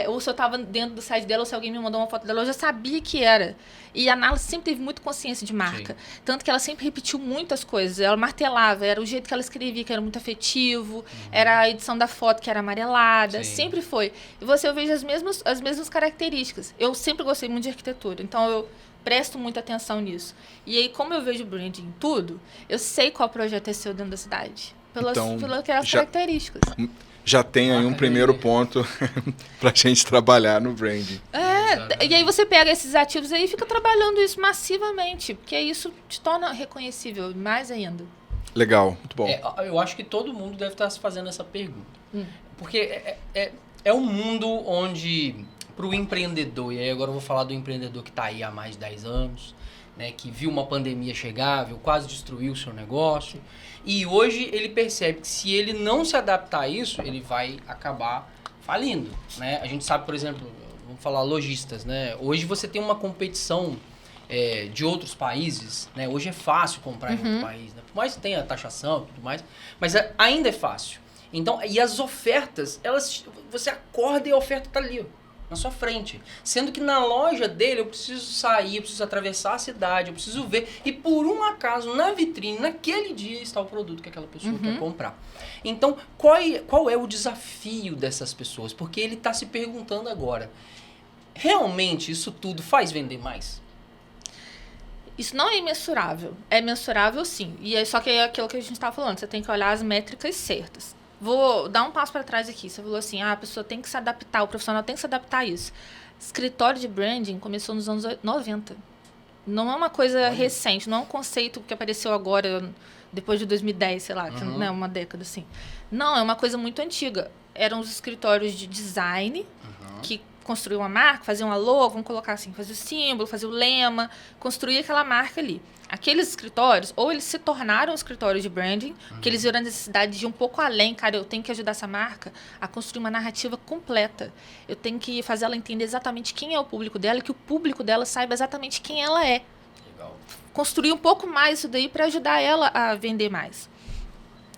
Ou se eu estava dentro do site dela, ou se alguém me mandou uma foto dela, eu já sabia que era. E a Narla sempre teve muito consciência de marca. Sim. Tanto que ela sempre repetiu muitas coisas. Ela martelava, era o jeito que ela escrevia, que era muito afetivo, era a edição da foto, que era amarelada. Sim. Sempre foi. E eu vejo as mesmas características. Eu sempre gostei muito de arquitetura, então eu presto muita atenção nisso. E aí, como eu vejo branding em tudo, eu sei qual projeto é seu dentro da cidade. Pelas características. Já tem aí um primeiro ponto pra gente trabalhar no branding. E aí você pega esses ativos aí e fica trabalhando isso massivamente, porque isso te torna reconhecível mais ainda. Legal, muito bom. Eu acho que todo mundo deve estar se fazendo essa pergunta. Porque é um mundo onde, para o empreendedor, e aí agora eu vou falar do empreendedor que está aí há mais de 10 anos, né, que viu uma pandemia chegar, quase destruiu o seu negócio, e hoje ele percebe que se ele não se adaptar a isso, ele vai acabar falindo, né? A gente sabe, por exemplo, vamos falar lojistas, né? Hoje você tem uma competição de outros países, né? Hoje é fácil comprar em outro país, né? Por mais que tenha taxação e tudo mais, mas ainda é fácil. Então, e as ofertas, você acorda e a oferta está ali, ó, na sua frente. Sendo que na loja dele eu preciso sair, eu preciso atravessar a cidade, eu preciso ver. E por um acaso, na vitrine, naquele dia, está o produto que aquela pessoa quer comprar. Então, qual é o desafio dessas pessoas? Porque ele está se perguntando agora, realmente isso tudo faz vender mais? Isso não é imensurável. É mensurável, sim. Só que é aquilo que a gente estava falando. Você tem que olhar as métricas certas. Vou dar um passo para trás aqui. Você falou assim, a pessoa tem que se adaptar, o profissional tem que se adaptar a isso. Escritório de branding começou nos anos 90. Não é uma coisa recente, não é um conceito que apareceu agora, depois de 2010, sei lá, que não é uma década assim. Não, é uma coisa muito antiga. Eram os escritórios de design que construíam uma marca, faziam uma logo, vamos colocar assim, fazer o símbolo, fazer o lema, construir aquela marca ali. Aqueles escritórios, ou eles se tornaram escritórios de branding, que eles viram a necessidade de ir um pouco além, cara, eu tenho que ajudar essa marca a construir uma narrativa completa. Eu tenho que fazer ela entender exatamente quem é o público dela e que o público dela saiba exatamente quem ela é. Legal. Construir um pouco mais isso daí para ajudar ela a vender mais.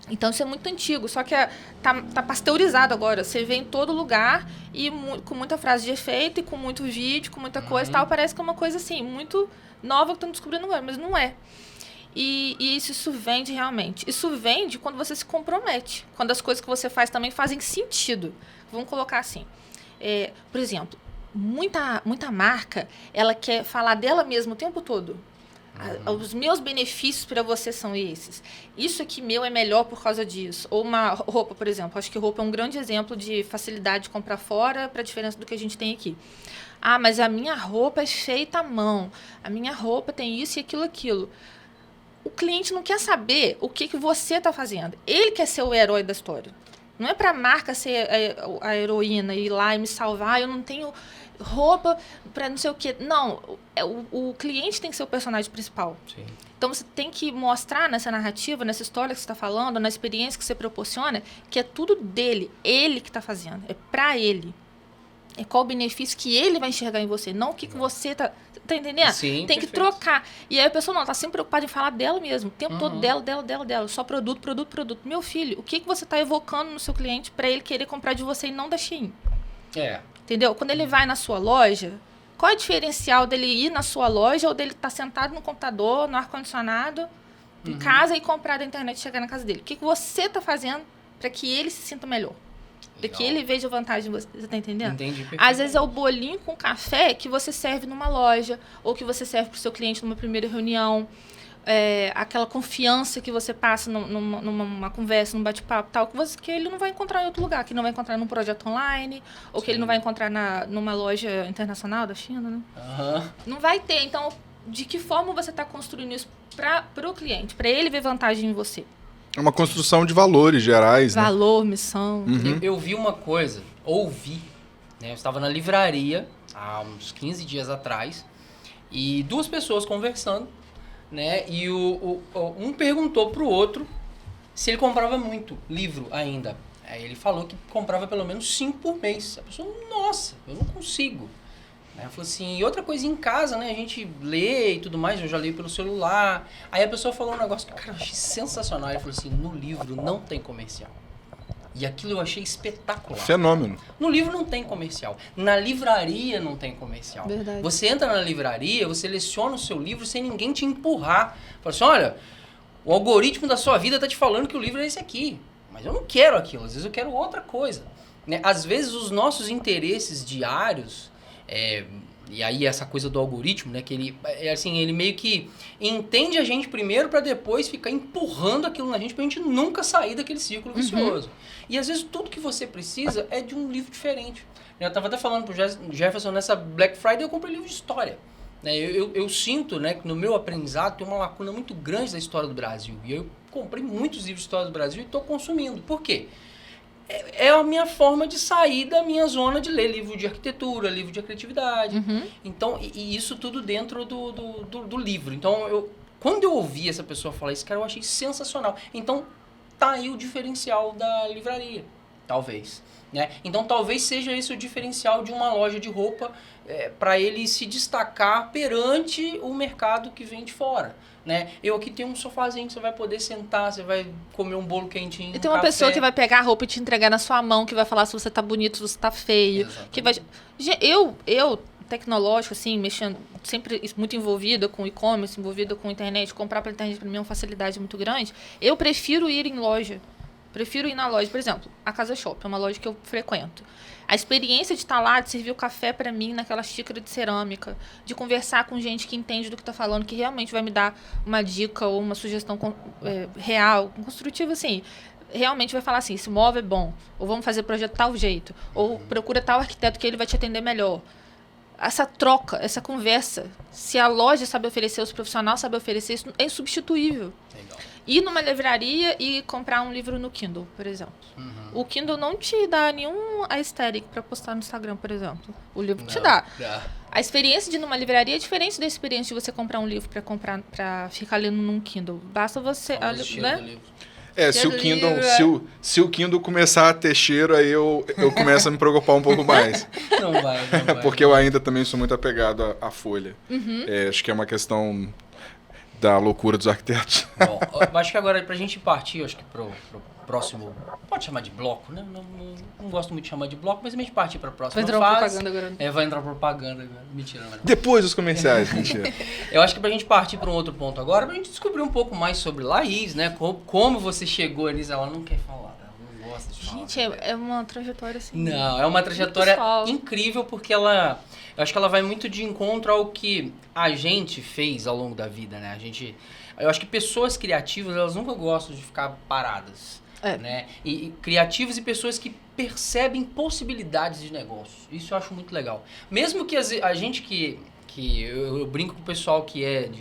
Então, isso é muito antigo, só que tá pasteurizado agora. Você vê em todo lugar e com muita frase de efeito e com muito vídeo, com muita coisa e tal. Parece que é uma coisa assim, muito nova que estão descobrindo agora, mas não é. E isso vende realmente. Isso vende quando você se compromete. Quando as coisas que você faz também fazem sentido. Vamos colocar assim. Por exemplo, muita marca, ela quer falar dela mesma o tempo todo. Os meus benefícios para você são esses. Isso aqui meu é melhor por causa disso. Ou uma roupa, por exemplo. Acho que roupa é um grande exemplo de facilidade de comprar fora para a diferença do que a gente tem aqui. Ah, mas a minha roupa é feita à mão. A minha roupa tem isso e aquilo. O cliente não quer saber o que você está fazendo. Ele quer ser o herói da história. Não é para a marca ser a heroína, ir lá e me salvar. Eu não tenho roupa para não sei o quê. Não, o cliente tem que ser o personagem principal. Sim. Então, você tem que mostrar nessa narrativa, nessa história que você está falando, na experiência que você proporciona, que é tudo dele. Ele que está fazendo. É para ele. É qual o benefício que ele vai enxergar em você, não o que você está... Tá entendendo? Sim, tem que trocar. E aí a pessoa não, tá sempre preocupada em falar dela mesmo. O tempo todo dela. Só produto. Meu filho, o que você tá evocando no seu cliente para ele querer comprar de você e não da Shein? Entendeu? Quando ele vai na sua loja, qual é o diferencial dele ir na sua loja ou dele estar sentado no computador, no ar-condicionado, em casa e comprar da internet e chegar na casa dele? O que você tá fazendo para que ele se sinta melhor? Para que ele veja vantagem em você. Você tá entendendo? Entendi. Às vezes é o bolinho com café que você serve numa loja ou que você serve para o seu cliente numa primeira reunião. Aquela confiança que você passa numa conversa, num bate-papo, tal, que ele não vai encontrar em outro lugar, que não vai encontrar num projeto online, ou que ele não vai encontrar numa loja internacional da China, né? Não vai ter. Então, de que forma você está construindo isso para o cliente, para ele ver vantagem em você? É uma construção de valores gerais, né? Valor, missão. Eu vi uma coisa, ouvi, né? Eu estava na livraria há uns 15 dias atrás e duas pessoas conversando, né? E um perguntou pro outro se ele comprava muito livro ainda. Aí ele falou que comprava pelo menos 5 por mês. A pessoa, nossa, eu não consigo. Aí eu falei assim, e outra coisa em casa, né? A gente lê e tudo mais, eu já leio pelo celular. Aí a pessoa falou um negócio que, cara, eu achei sensacional. Ele falou assim, no livro não tem comercial. E aquilo eu achei espetacular. Fenômeno. No livro não tem comercial. Na livraria não tem comercial. Verdade. Você entra na livraria, você seleciona o seu livro sem ninguém te empurrar. Fala assim, olha, o algoritmo da sua vida tá te falando que o livro é esse aqui. Mas eu não quero aquilo, às vezes eu quero outra coisa. Né? Às vezes os nossos interesses diários... e aí essa coisa do algoritmo, né, que ele meio que entende a gente primeiro para depois ficar empurrando aquilo na gente pra gente nunca sair daquele círculo vicioso. E às vezes tudo que você precisa é de um livro diferente. Eu tava até falando pro Jefferson, nessa Black Friday eu comprei livro de história. Né? Eu sinto, né, que no meu aprendizado tem uma lacuna muito grande da história do Brasil. E eu comprei muitos livros de história do Brasil e estou consumindo. Por quê? É a minha forma de sair da minha zona de ler livro de arquitetura, livro de criatividade. Então, e isso tudo dentro do livro. Então, quando eu ouvi essa pessoa falar isso, cara, eu achei sensacional. Então, tá aí o diferencial da livraria, talvez. Né? Então, talvez seja esse o diferencial de uma loja de roupa para ele se destacar perante o mercado que vem de fora. Né? Eu aqui tenho um sofazinho que você vai poder sentar, você vai comer um bolo quentinho. E tem uma pessoa que vai pegar a roupa e te entregar na sua mão, que vai falar se você tá bonito, se você tá feio. Que vai... Eu, tecnológico, assim, mexendo, sempre muito envolvida com e-commerce, envolvida com internet, comprar pela internet para mim é uma facilidade muito grande. Eu prefiro ir em loja. Prefiro ir na loja, por exemplo, a Casa Shop, é uma loja que eu frequento. A experiência de estar lá, de servir o café para mim naquela xícara de cerâmica, de conversar com gente que entende do que está falando, que realmente vai me dar uma dica ou uma sugestão real, construtiva, assim. Realmente vai falar assim, esse móvel é bom, ou vamos fazer projeto tal jeito, ou procura tal arquiteto que ele vai te atender melhor. Essa troca, essa conversa, se a loja sabe oferecer, os profissionais sabem oferecer, isso é insubstituível. Legal. Ir numa livraria e comprar um livro no Kindle, por exemplo. O Kindle não te dá nenhum aesthetic para postar no Instagram, por exemplo. O livro te dá. A experiência de ir numa livraria é diferente da experiência de você comprar um livro para ficar lendo num Kindle. Basta você... né? Se o Kindle começar a ter cheiro, aí eu começo a me preocupar um pouco mais. Não vai. Porque eu ainda também sou muito apegado à folha. Acho que é uma questão da loucura dos arquitetos. Bom, eu acho que agora, pra gente partir, acho que pro próximo... Pode chamar de bloco, né? Não gosto muito de chamar de bloco, mas a gente partir pra próxima fase. Vai entrar propaganda agora. Vai entrar propaganda agora. Mentira, não. Depois dos comerciais, mentira. Eu acho que pra gente partir pra um outro ponto agora, pra gente descobrir um pouco mais sobre Laís, né? Como você chegou nisso, ela não quer falar, ela não gosta de falar. Gente, é uma trajetória assim... Não, é uma trajetória incrível, porque ela... Eu acho que ela vai muito de encontro ao que a gente fez ao longo da vida, né? Eu acho que pessoas criativas, elas nunca gostam de ficar paradas. Né? E criativos e pessoas que percebem possibilidades de negócio. Isso eu acho muito legal. Mesmo que a gente que eu brinco com o pessoal que é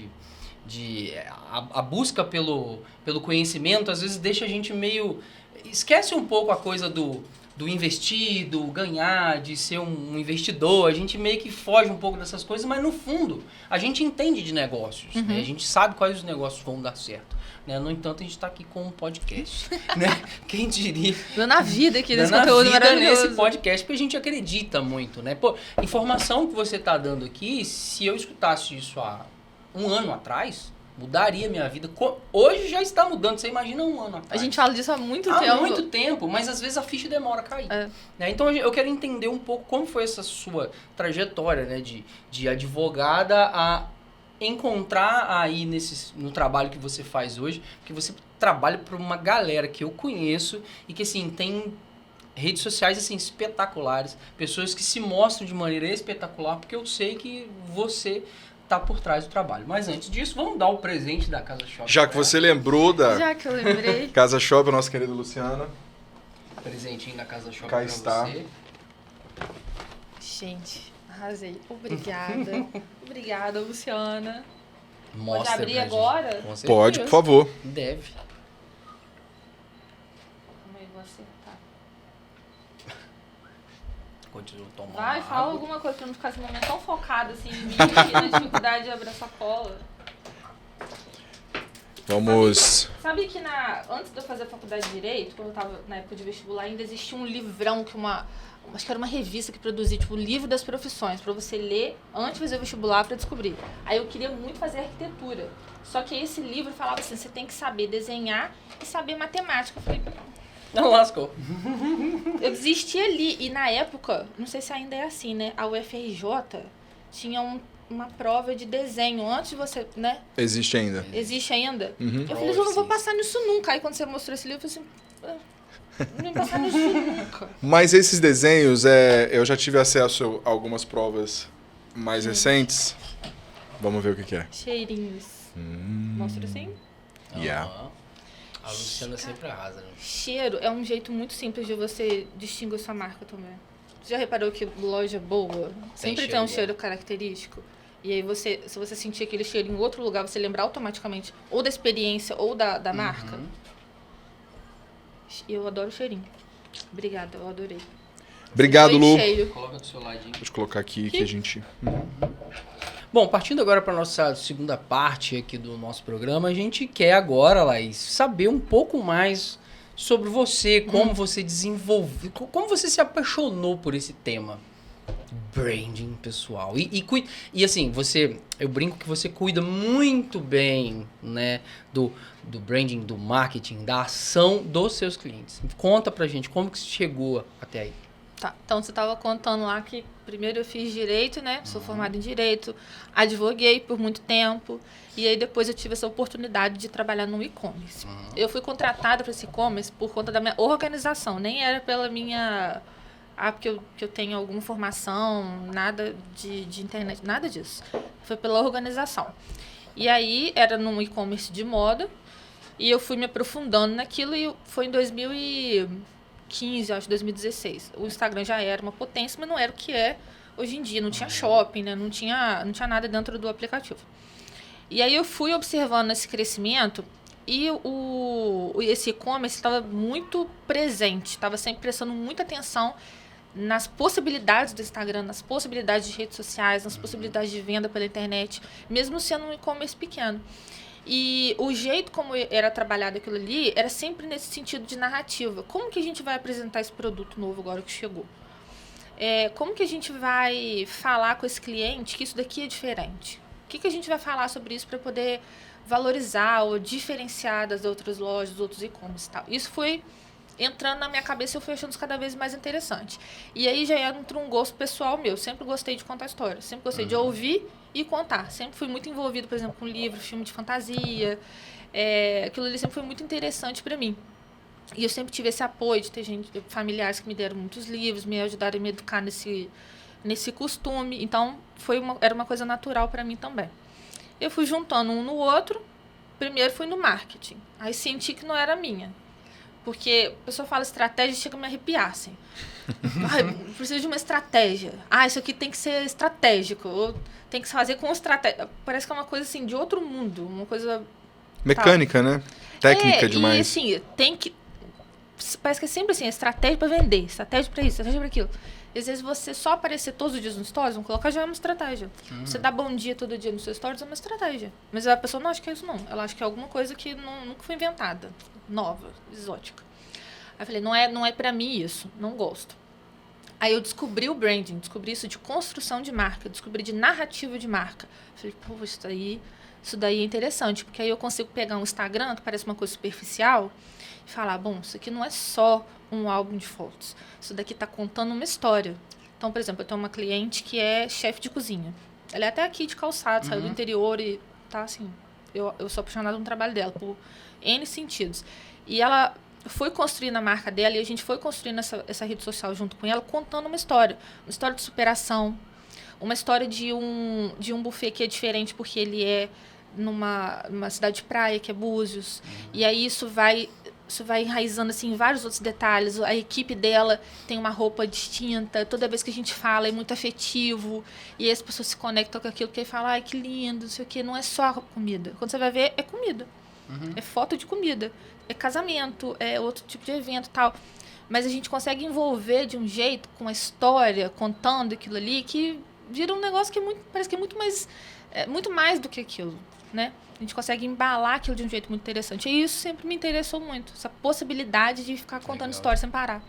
a busca pelo conhecimento, às vezes deixa a gente meio... Esquece um pouco a coisa do investir, do ganhar, de ser um investidor. A gente meio que foge um pouco dessas coisas, mas no fundo a gente entende de negócios. Né? A gente sabe quais os negócios vão dar certo. Né? No entanto, a gente está aqui com um podcast. Né? Quem diria? Dando a vida aqui nesse conteúdo maravilhoso. Nesse podcast, porque a gente acredita muito. Né? Pô, informação que você está dando aqui, se eu escutasse isso há um ano atrás, mudaria minha vida. Hoje já está mudando, você imagina um ano atrás. A gente fala disso há muito tempo. Há muito tempo, mas às vezes a ficha demora a cair. Né? Então eu quero entender um pouco como foi essa sua trajetória, né? de advogada a encontrar aí no trabalho que você faz hoje, porque você trabalha para uma galera que eu conheço e que assim tem redes sociais assim espetaculares, pessoas que se mostram de maneira espetacular, porque eu sei que você tá por trás do trabalho. Mas antes disso, vamos dar o presente da Casa Shop. Já que você lembrou da Já que eu lembrei. Casa Shop, a nossa querida Luciana. Presentinho da Casa Shop Cá pra está. você. Gente, arrasei. Obrigada. Obrigada, Luciana. Mostra Pode abrir pra gente. agora? Com certeza. Pode, por favor. Deve. Como é que vou acertar? Continua tomando Vai, água. fala alguma coisa pra não ficar esse momento tão focado assim em mim e na dificuldade de abrir a sacola. Vamos... Sabe que antes de eu fazer a faculdade de Direito, quando eu tava na época de vestibular, ainda existia um livrão que acho que era uma revista que produzia, tipo, o livro das profissões, pra você ler antes de fazer o vestibular pra descobrir. Aí eu queria muito fazer arquitetura. Só que esse livro falava assim, você tem que saber desenhar e saber matemática. Eu falei, Não lascou. eu desisti ali. E na época, não sei se ainda é assim, né? A UFRJ tinha uma prova de desenho antes de você, né? Existe ainda. Existe ainda? Uhum. Eu falei, eu não vou passar nisso nunca. Aí quando você mostrou esse livro, eu falei assim, não vou passar nisso nunca. Mas esses desenhos, eu já tive acesso a algumas provas mais recentes. Vamos ver o que é. Cheirinhos. Mostra assim? Yeah. A Luciana sempre arrasa, né? Cheiro é um jeito muito simples de você distinguir sua marca também. Você já reparou que loja boa sempre tem um cheiro característico? E aí se você sentir aquele cheiro em outro lugar, você lembra automaticamente ou da experiência ou da marca. Eu adoro o cheirinho. Obrigada, eu adorei. Obrigado, Lu. Cheiro. Coloca do seu ladinho. Deixa eu colocar aqui que a gente... Bom, partindo agora para nossa segunda parte aqui do nosso programa, a gente quer agora, Laís, saber um pouco mais sobre você, como você desenvolveu, como você se apaixonou por esse tema. Branding pessoal. E assim, eu brinco que você cuida muito bem, né, do branding, do marketing, da ação dos seus clientes. Conta pra gente como que você chegou até aí. Tá, então você estava contando lá que primeiro eu fiz direito, né? Sou formada em direito, advoguei por muito tempo e aí depois eu tive essa oportunidade de trabalhar no e-commerce. Eu fui contratada para esse e-commerce por conta da minha organização, nem era pela minha... porque eu tenho alguma formação, nada de internet, nada disso. Foi pela organização. E aí era num e-commerce de moda e eu fui me aprofundando naquilo e foi em 2015, acho, 2016. O Instagram já era uma potência, mas não era o que é hoje em dia. Não tinha shopping, né? Não tinha nada dentro do aplicativo. E aí eu fui observando esse crescimento e esse e-commerce estava muito presente, estava sempre prestando muita atenção nas possibilidades do Instagram, nas possibilidades de redes sociais, nas possibilidades de venda pela internet, mesmo sendo um e-commerce pequeno. E o jeito como era trabalhado aquilo ali era sempre nesse sentido de narrativa. Como que a gente vai apresentar esse produto novo agora que chegou? Como que a gente vai falar com esse cliente que isso daqui é diferente? O que a gente vai falar sobre isso para poder valorizar ou diferenciar das outras lojas, dos outros e-commerce e tal? Isso foi entrando na minha cabeça e eu fui achando isso cada vez mais interessante. E aí já entra um gosto pessoal meu. Sempre gostei de contar histórias. Sempre gostei de ouvir e contar. Sempre fui muito envolvido, por exemplo, com livro, filme de fantasia. Aquilo ali sempre foi muito interessante para mim. E eu sempre tive esse apoio de ter familiares que me deram muitos livros, me ajudaram a me educar nesse costume. Então, era uma coisa natural para mim também. Eu fui juntando um no outro. Primeiro fui no marketing. Aí senti que não era minha. Porque a pessoa fala estratégia e chega a me arrepiar, assim. Preciso de uma estratégia. Isso aqui tem que ser estratégico. Ou tem que se fazer com estratégia. Parece que é uma coisa, assim, de outro mundo. Uma coisa... Mecânica, né? Técnica demais. E, assim, tem que... Parece que é sempre assim, estratégia para vender, estratégia para isso, estratégia para aquilo. E às vezes você só aparecer todos os dias no stories, vamos colocar, já é uma estratégia. Você dá bom dia todo dia no seu stories, é uma estratégia. Mas a pessoa não acha que é isso, não. Ela acha que é alguma coisa que nunca foi inventada. Nova, exótica. Aí eu falei, não é pra mim isso, não gosto. Aí eu descobri o branding, descobri isso de construção de marca, descobri de narrativa de marca. Eu falei, isso daí é interessante, porque aí eu consigo pegar um Instagram, que parece uma coisa superficial, e falar, bom, isso aqui não é só um álbum de fotos, isso daqui tá contando uma história. Então, por exemplo, eu tenho uma cliente que é chefe de cozinha. Ela é até aqui de Calçado, saiu do interior e tá assim, eu sou apaixonada no trabalho dela, por N sentidos. E ela foi construindo a marca dela e a gente foi construindo essa rede social junto com ela, contando uma história de superação, uma história de um buffet que é diferente porque ele é numa cidade de praia, que é Búzios. E aí isso vai enraizando assim, em vários outros detalhes. A equipe dela tem uma roupa distinta. Toda vez que a gente fala, é muito afetivo. E aí as pessoas se conectam com aquilo, porque falam, que lindo, não sei o quê. Não é só comida. Quando você vai ver, é comida. É foto de comida. É casamento, é outro tipo de evento e tal. Mas a gente consegue envolver de um jeito, com a história, contando aquilo ali, que vira um negócio que parece que é muito mais do que aquilo, né? A gente consegue embalar aquilo de um jeito muito interessante. E isso sempre me interessou muito. Essa possibilidade de ficar contando história sem parar.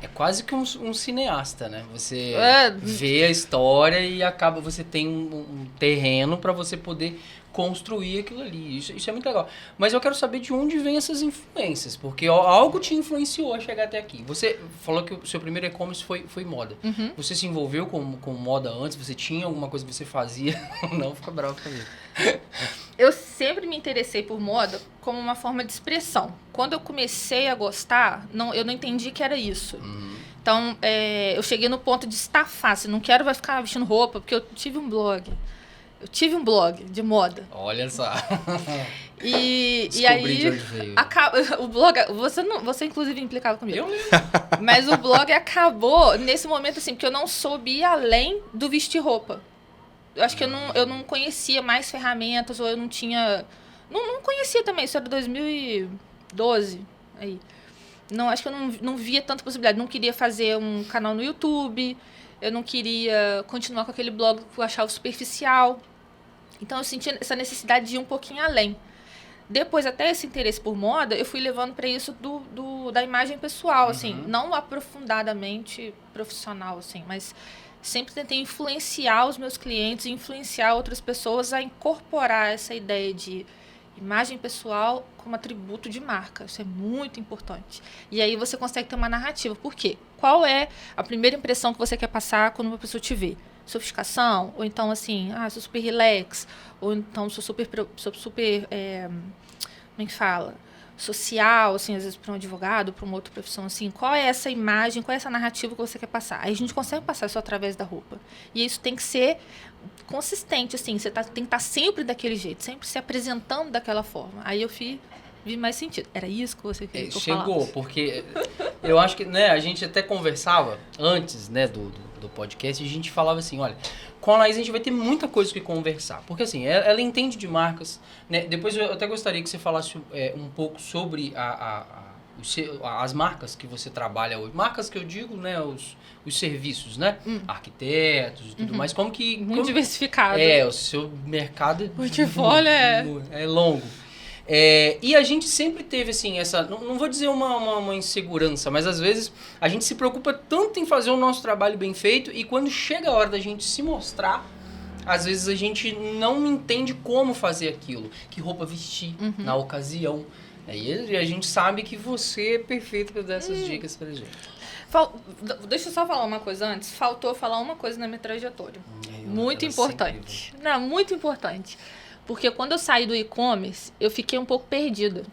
É quase que um cineasta, né? Você vê a história e você tem um terreno para você poder construir aquilo ali. Isso é muito legal. Mas eu quero saber de onde vem essas influências, porque algo te influenciou a chegar até aqui. Você falou que o seu primeiro e-commerce foi moda. Você se envolveu com moda antes? Você tinha alguma coisa que você fazia? Não, fica bravo comigo. Eu sempre me interessei por moda como uma forma de expressão. Quando eu comecei a gostar, eu não entendi que era isso. Então, eu cheguei no ponto de estafar. Se não quero, vai ficar vestindo roupa, porque eu tive um blog. Eu tive um blog de moda. Olha só. E aí, de onde veio. O blog, você inclusive implicava comigo. Eu lembro. Mas o blog acabou nesse momento assim, porque eu não soube ir além do vestir roupa. Eu acho que eu não conhecia mais ferramentas, ou eu não tinha... Não conhecia também, isso era 2012. Aí. Não, acho que eu não via tanta possibilidade. Não queria fazer um canal no YouTube, eu não queria continuar com aquele blog que eu achava superficial. Então, eu sentia essa necessidade de ir um pouquinho além. Depois, até esse interesse por moda, eu fui levando para isso da imagem pessoal, assim. Não aprofundadamente profissional, assim, mas sempre tentei influenciar os meus clientes, influenciar outras pessoas a incorporar essa ideia de Imagem pessoal como atributo de marca. Isso é muito importante. E aí você consegue ter uma narrativa. Por quê? Qual é a primeira impressão que você quer passar quando uma pessoa te vê? Sofisticação? Ou então assim, sou super relax? Ou então sou super como é que fala? Social, assim, às vezes para um advogado, para uma outra profissão, assim, qual é essa imagem, qual é essa narrativa que você quer passar? Aí a gente consegue passar isso através da roupa. E isso tem que ser consistente, assim, você tem que estar sempre daquele jeito, sempre se apresentando daquela forma. Aí eu vi mais sentido. Era isso que você queria que eu falasse? Chegou, porque eu acho que, né, a gente até conversava antes, né, do podcast, e a gente falava assim, olha, com a Laís a gente vai ter muita coisa que conversar, porque assim, ela entende de marcas, né, depois eu até gostaria que você falasse um pouco sobre as marcas que você trabalha hoje, marcas que eu digo, né, os serviços, né, arquitetos e tudo mais, como que... Muito diversificado. O seu mercado... Portfólio é longo. E a gente sempre teve, assim, essa... Não vou dizer uma insegurança, mas às vezes a gente se preocupa tanto em fazer o nosso trabalho bem feito e quando chega a hora da gente se mostrar, às vezes a gente não entende como fazer aquilo. Que roupa vestir na ocasião. E a gente sabe que você é perfeito para dar essas dicas pra gente. Deixa eu só falar uma coisa antes. Faltou falar uma coisa na minha trajetória. Muito importante. Não, muito importante. Porque quando eu saí do e-commerce, eu fiquei um pouco perdida.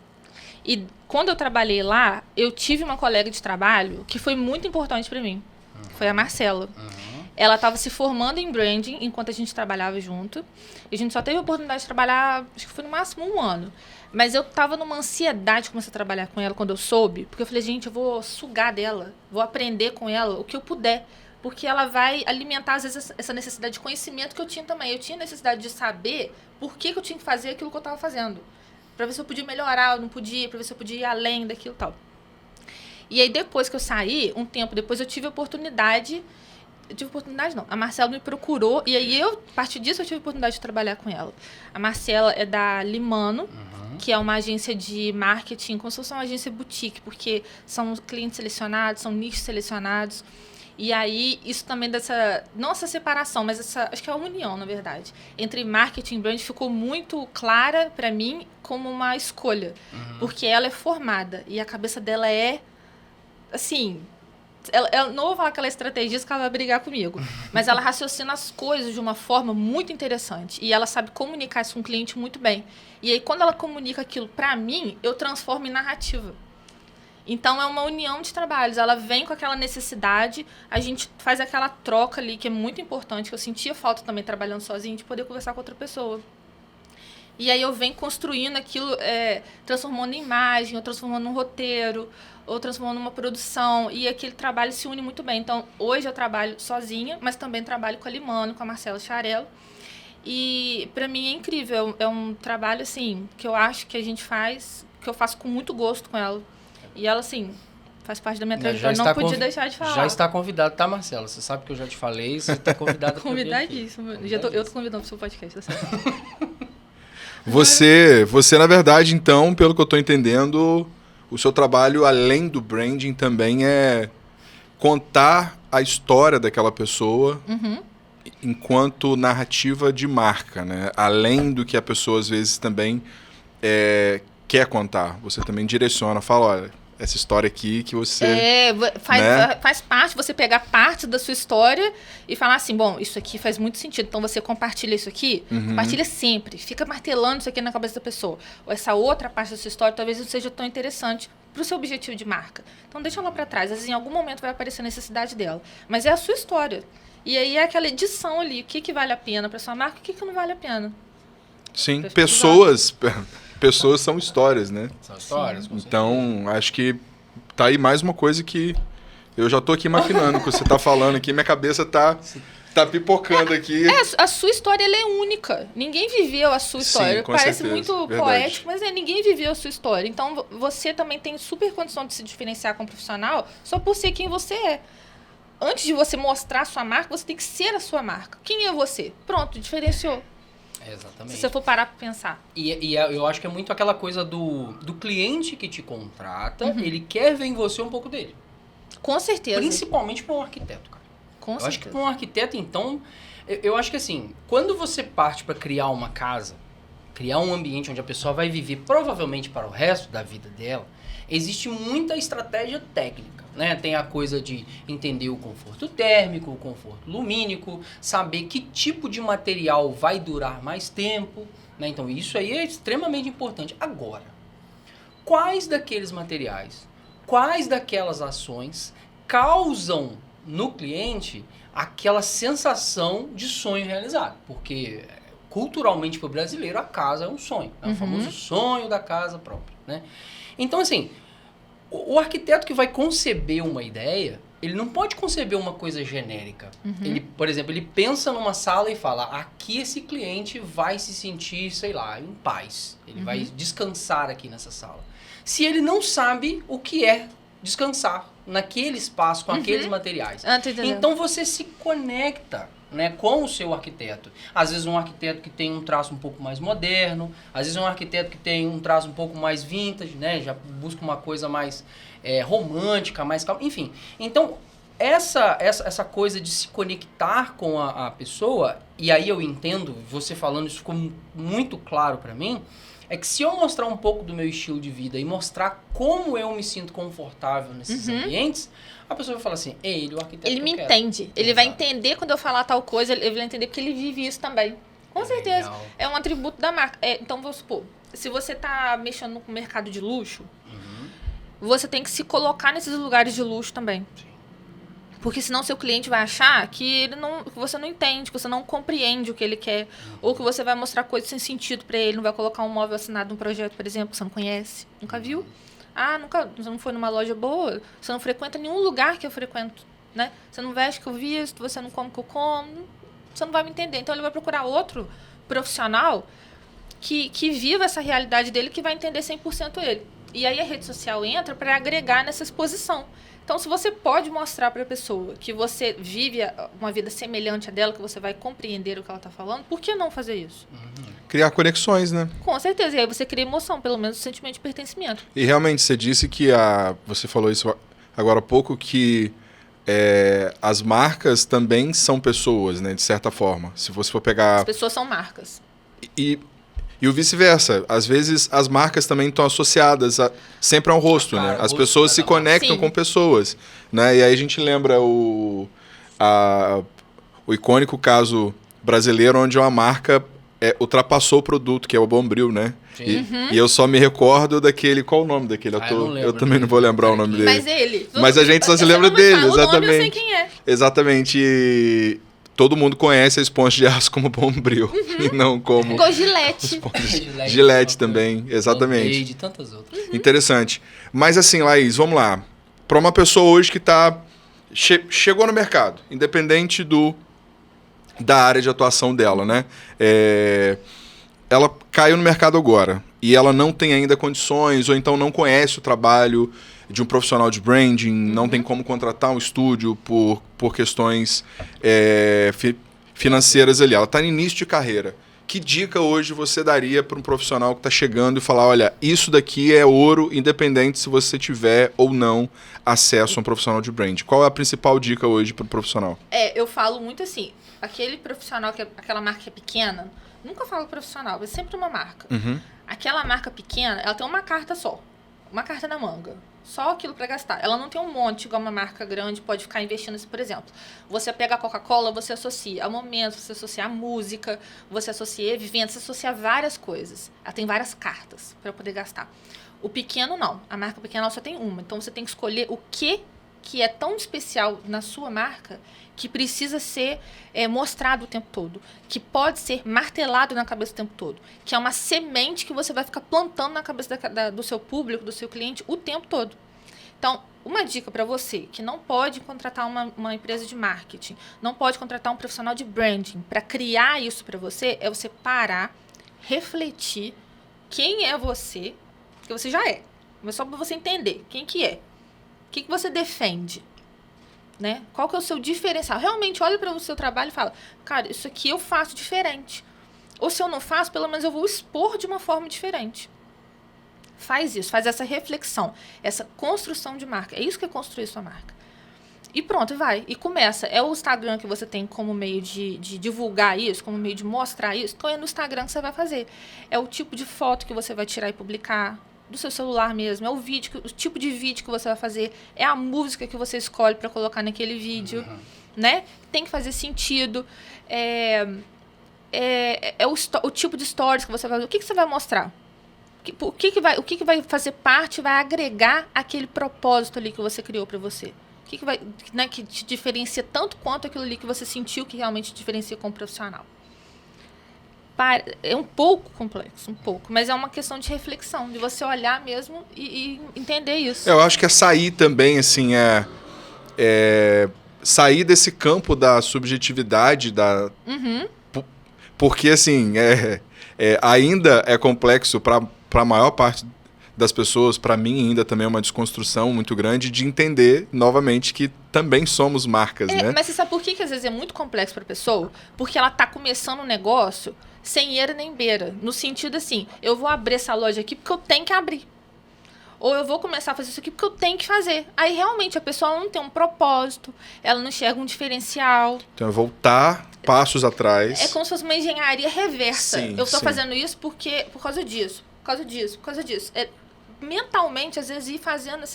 E quando eu trabalhei lá, eu tive uma colega de trabalho que foi muito importante para mim. Foi a Marcela. Ela estava se formando em branding enquanto a gente trabalhava junto. E a gente só teve a oportunidade de trabalhar, acho que foi no máximo 1 ano. Mas eu estava numa ansiedade de começar a trabalhar com ela quando eu soube. Porque eu falei, gente, eu vou sugar dela. Vou aprender com ela o que eu puder. Porque ela vai alimentar, às vezes, essa necessidade de conhecimento que eu tinha também. Eu tinha necessidade de saber por que eu tinha que fazer aquilo que eu estava fazendo. Para ver se eu podia melhorar ou não podia, para ver se eu podia ir além daquilo e tal. E aí, depois que eu saí, um tempo depois, eu tive a oportunidade... A Marcela me procurou e aí a partir disso, eu tive a oportunidade de trabalhar com ela. A Marcela é da Limano, que é uma agência de marketing, como se fosse uma agência boutique, porque são clientes selecionados, são nichos selecionados. E aí, isso também não essa separação, mas acho que é a união, na verdade, entre marketing e brand ficou muito clara para mim como uma escolha. Porque ela é formada e a cabeça dela é, assim... Ela não vou falar que ela é estrategista, que ela vai brigar comigo. Mas ela raciocina as coisas de uma forma muito interessante. E ela sabe comunicar isso com o cliente muito bem. E aí, quando ela comunica aquilo para mim, eu transformo em narrativa. Então, é uma união de trabalhos. Ela vem com aquela necessidade, a gente faz aquela troca ali, que é muito importante, que eu sentia falta também trabalhando sozinha, de poder conversar com outra pessoa. E aí eu venho construindo aquilo, transformando em imagem, ou transformando num roteiro, ou transformando numa produção. E aquele trabalho se une muito bem. Então, hoje eu trabalho sozinha, mas também trabalho com a Limano, com a Marcela Charello. E para mim é incrível. É um trabalho, assim, que eu acho que a gente faz, que eu faço com muito gosto com ela. E ela, assim, faz parte da minha trajetória. Não podia deixar de falar. Já está convidado, tá, Marcela? Você sabe que eu já te falei, você está convidada. Convidadíssimo. Eu tô convidando pro seu podcast, tá certo? Você, na verdade, então, pelo que eu estou entendendo, o seu trabalho, além do branding, também é contar a história daquela pessoa enquanto narrativa de marca, né? Além do que a pessoa, às vezes, também quer contar. Você também direciona, fala, olha, essa história aqui que você... faz parte, você pegar parte da sua história e falar assim, bom, isso aqui faz muito sentido, então você compartilha isso aqui, compartilha sempre, fica martelando isso aqui na cabeça da pessoa. Ou essa outra parte da sua história talvez não seja tão interessante para o seu objetivo de marca. Então deixa ela para trás, às vezes em algum momento vai aparecer a necessidade dela, mas é a sua história. E aí é aquela edição ali, o que vale a pena para sua marca, o que não vale a pena. Sim, pessoas são histórias, né? São histórias, com então, acho que tá aí mais uma coisa que eu já tô aqui maquinando o que você tá falando aqui, minha cabeça tá pipocando aqui. A sua história ela é única. Ninguém viveu a sua história. Sim, com Parece certeza. muito Verdade. poético, mas ninguém viveu a sua história. Então, você também tem super condição de se diferenciar como profissional só por ser quem você é. Antes de você mostrar a sua marca, você tem que ser a sua marca. Quem é você? Pronto, diferenciou. Exatamente. Se você for parar para pensar. E eu acho que é muito aquela coisa do cliente que te contrata, ele quer ver em você um pouco dele. Com certeza. Principalmente para um arquiteto, cara. Com certeza. Eu acho que para um arquiteto, então... Eu acho que assim, quando você parte para criar uma casa, criar um ambiente onde a pessoa vai viver provavelmente para o resto da vida dela, existe muita estratégia técnica, né? Tem a coisa de entender o conforto térmico, o conforto lumínico, saber que tipo de material vai durar mais tempo, né? Então isso aí é extremamente importante. Agora, quais daqueles materiais, quais daquelas ações causam no cliente aquela sensação de sonho realizado? Porque culturalmente para o brasileiro a casa é um sonho, é o famoso sonho da casa própria, né? Então, assim, o arquiteto que vai conceber uma ideia, ele não pode conceber uma coisa genérica. Ele, por exemplo, ele pensa numa sala e fala, aqui esse cliente vai se sentir, sei lá, em paz. Ele vai descansar aqui nessa sala. Se ele não sabe o que é descansar naquele espaço, com aqueles materiais. Então, você se conecta, né, com o seu arquiteto. Às vezes um arquiteto que tem um traço um pouco mais moderno, às vezes um arquiteto que tem um traço um pouco mais vintage, né, já busca uma coisa mais romântica, mais calma, enfim. Então, essa coisa de se conectar com a pessoa, e aí eu entendo, você falando isso ficou muito claro para mim, é que se eu mostrar um pouco do meu estilo de vida e mostrar como eu me sinto confortável nesses ambientes, a pessoa vai falar assim, ele, o arquiteto ele me entende. Ele vai entender quando eu falar tal coisa, ele vai entender porque ele vive isso também. Com certeza. Legal. É um atributo da marca. Então, vamos supor, se você tá mexendo com o mercado de luxo, você tem que se colocar nesses lugares de luxo também. Sim. Porque senão seu cliente vai achar que que você não entende, que você não compreende o que ele quer, ou que você vai mostrar coisas sem sentido para ele, não vai colocar um móvel assinado num projeto, por exemplo, que você não conhece, nunca viu. Você não foi numa loja boa, você não frequenta nenhum lugar que eu frequento, né? Você não veste que eu visto, você não come o que eu como, você não vai me entender. Então ele vai procurar outro profissional que viva essa realidade dele, que vai entender 100% ele. E aí a rede social entra para agregar nessa exposição. Então, se você pode mostrar para a pessoa que você vive uma vida semelhante à dela, que você vai compreender o que ela está falando, por que não fazer isso? Criar conexões, né? Com certeza. E aí você cria emoção, pelo menos o sentimento de pertencimento. E realmente, você disse que você falou isso agora há pouco, que as marcas também são pessoas, né? De certa forma. Se você for pegar... As pessoas são marcas. E o vice-versa. Às vezes, as marcas também estão associadas sempre ao rosto, né? As pessoas se conectam com pessoas, né? E aí a gente lembra o icônico caso brasileiro, onde uma marca ultrapassou o produto, que é o Bombril, né? E eu só me recordo daquele... Qual o nome daquele ator? Eu também não vou lembrar o nome dele. Mas ele. Mas a gente só se lembra dele, exatamente. O nome eu sei quem é. Exatamente. Todo mundo conhece a esponja de aço como Bombril, e não como... Igual Gillette. Gillette também, exatamente. E de tantas outras. Interessante. Mas assim, Laís, vamos lá. Para uma pessoa hoje que chegou no mercado, independente da área de atuação dela, né? Ela caiu no mercado agora e ela não tem ainda condições, ou então não conhece o trabalho de um profissional de branding, não tem como contratar um estúdio por questões financeiras ali. Ela está no início de carreira. Que dica hoje você daria para um profissional que está chegando e falar, olha, isso daqui é ouro, independente se você tiver ou não acesso a um profissional de branding? Qual é a principal dica hoje para o profissional? Eu falo muito assim, aquele profissional, aquela marca que é pequena, nunca falo profissional, é sempre uma marca. Aquela marca pequena, ela tem uma carta só, uma carta na manga. Só aquilo para gastar. Ela não tem um monte, igual uma marca grande pode ficar investindo nisso, por exemplo. Você pega a Coca-Cola, você associa a momentos, você associa a música, você associa a eventos, você associa várias coisas. Ela tem várias cartas para poder gastar. O pequeno não. A marca pequena ela só tem uma. Então você tem que escolher o que é tão especial na sua marca que precisa ser mostrado o tempo todo, que pode ser martelado na cabeça o tempo todo, que é uma semente que você vai ficar plantando na cabeça do seu público, do seu cliente o tempo todo. Então, uma dica para você que não pode contratar uma empresa de marketing, não pode contratar um profissional de branding para criar isso para você, é você parar, refletir quem é você, que você já é, mas só para você entender quem que é, o que você defende. Né? Qual que é o seu diferencial? Realmente olha para o seu trabalho e fala, cara, isso aqui eu faço diferente. Ou se eu não faço, pelo menos eu vou expor de uma forma diferente. Faz isso, faz essa reflexão, essa construção de marca. É isso que é construir sua marca. E pronto, vai. E começa. É o Instagram que você tem como meio de divulgar isso, como meio de mostrar isso. Então é no Instagram que você vai fazer. É o tipo de foto que você vai tirar e publicar. Do seu celular mesmo. É o vídeo, o tipo de vídeo que você vai fazer. É a música que você escolhe para colocar naquele vídeo. Né? Tem que fazer sentido. O tipo de stories que você vai fazer. O que você vai mostrar? O que vai fazer parte, vai agregar aquele propósito ali que você criou para você? O que vai, né, que te diferencia tanto quanto aquilo ali que você sentiu que realmente te diferencia como profissional? É um pouco complexo, mas é uma questão de reflexão, de você olhar mesmo e entender isso. Eu acho que é sair também, assim, sair desse campo da subjetividade, porque, assim, ainda é complexo para a maior parte das pessoas, para mim ainda também é uma desconstrução muito grande de entender novamente que também somos marcas, né? Mas você sabe por que às vezes é muito complexo para a pessoa? Porque ela está começando um negócio sem eira nem beira, no sentido assim, eu vou abrir essa loja aqui porque eu tenho que abrir. Ou eu vou começar a fazer isso aqui porque eu tenho que fazer. Aí realmente a pessoa não tem um propósito, ela não enxerga um diferencial. Então é voltar passos atrás. É como se fosse uma engenharia reversa. Sim, eu estou fazendo isso por causa disso, por causa disso. Mentalmente, às vezes, ir fazendo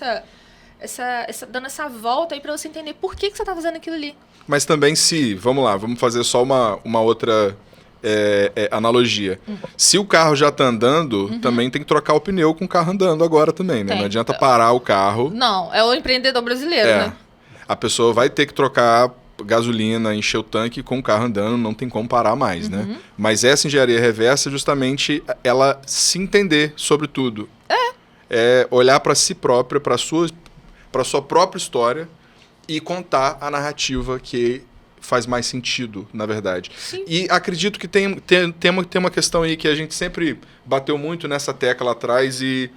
dando essa volta aí para você entender por que você está fazendo aquilo ali. Mas também vamos fazer só uma outra analogia. Se o carro já está andando, também tem que trocar o pneu com o carro andando agora também, né? Não adianta parar o carro. Não, é o empreendedor brasileiro, né? A pessoa vai ter que trocar gasolina, encher o tanque com o carro andando, não tem como parar mais, né? Mas essa engenharia reversa é justamente ela se entender sobre tudo. É olhar para si própria, para sua própria história e contar a narrativa que faz mais sentido, na verdade. Sim. E acredito que tem uma questão aí que a gente sempre bateu muito nessa tecla lá atrás e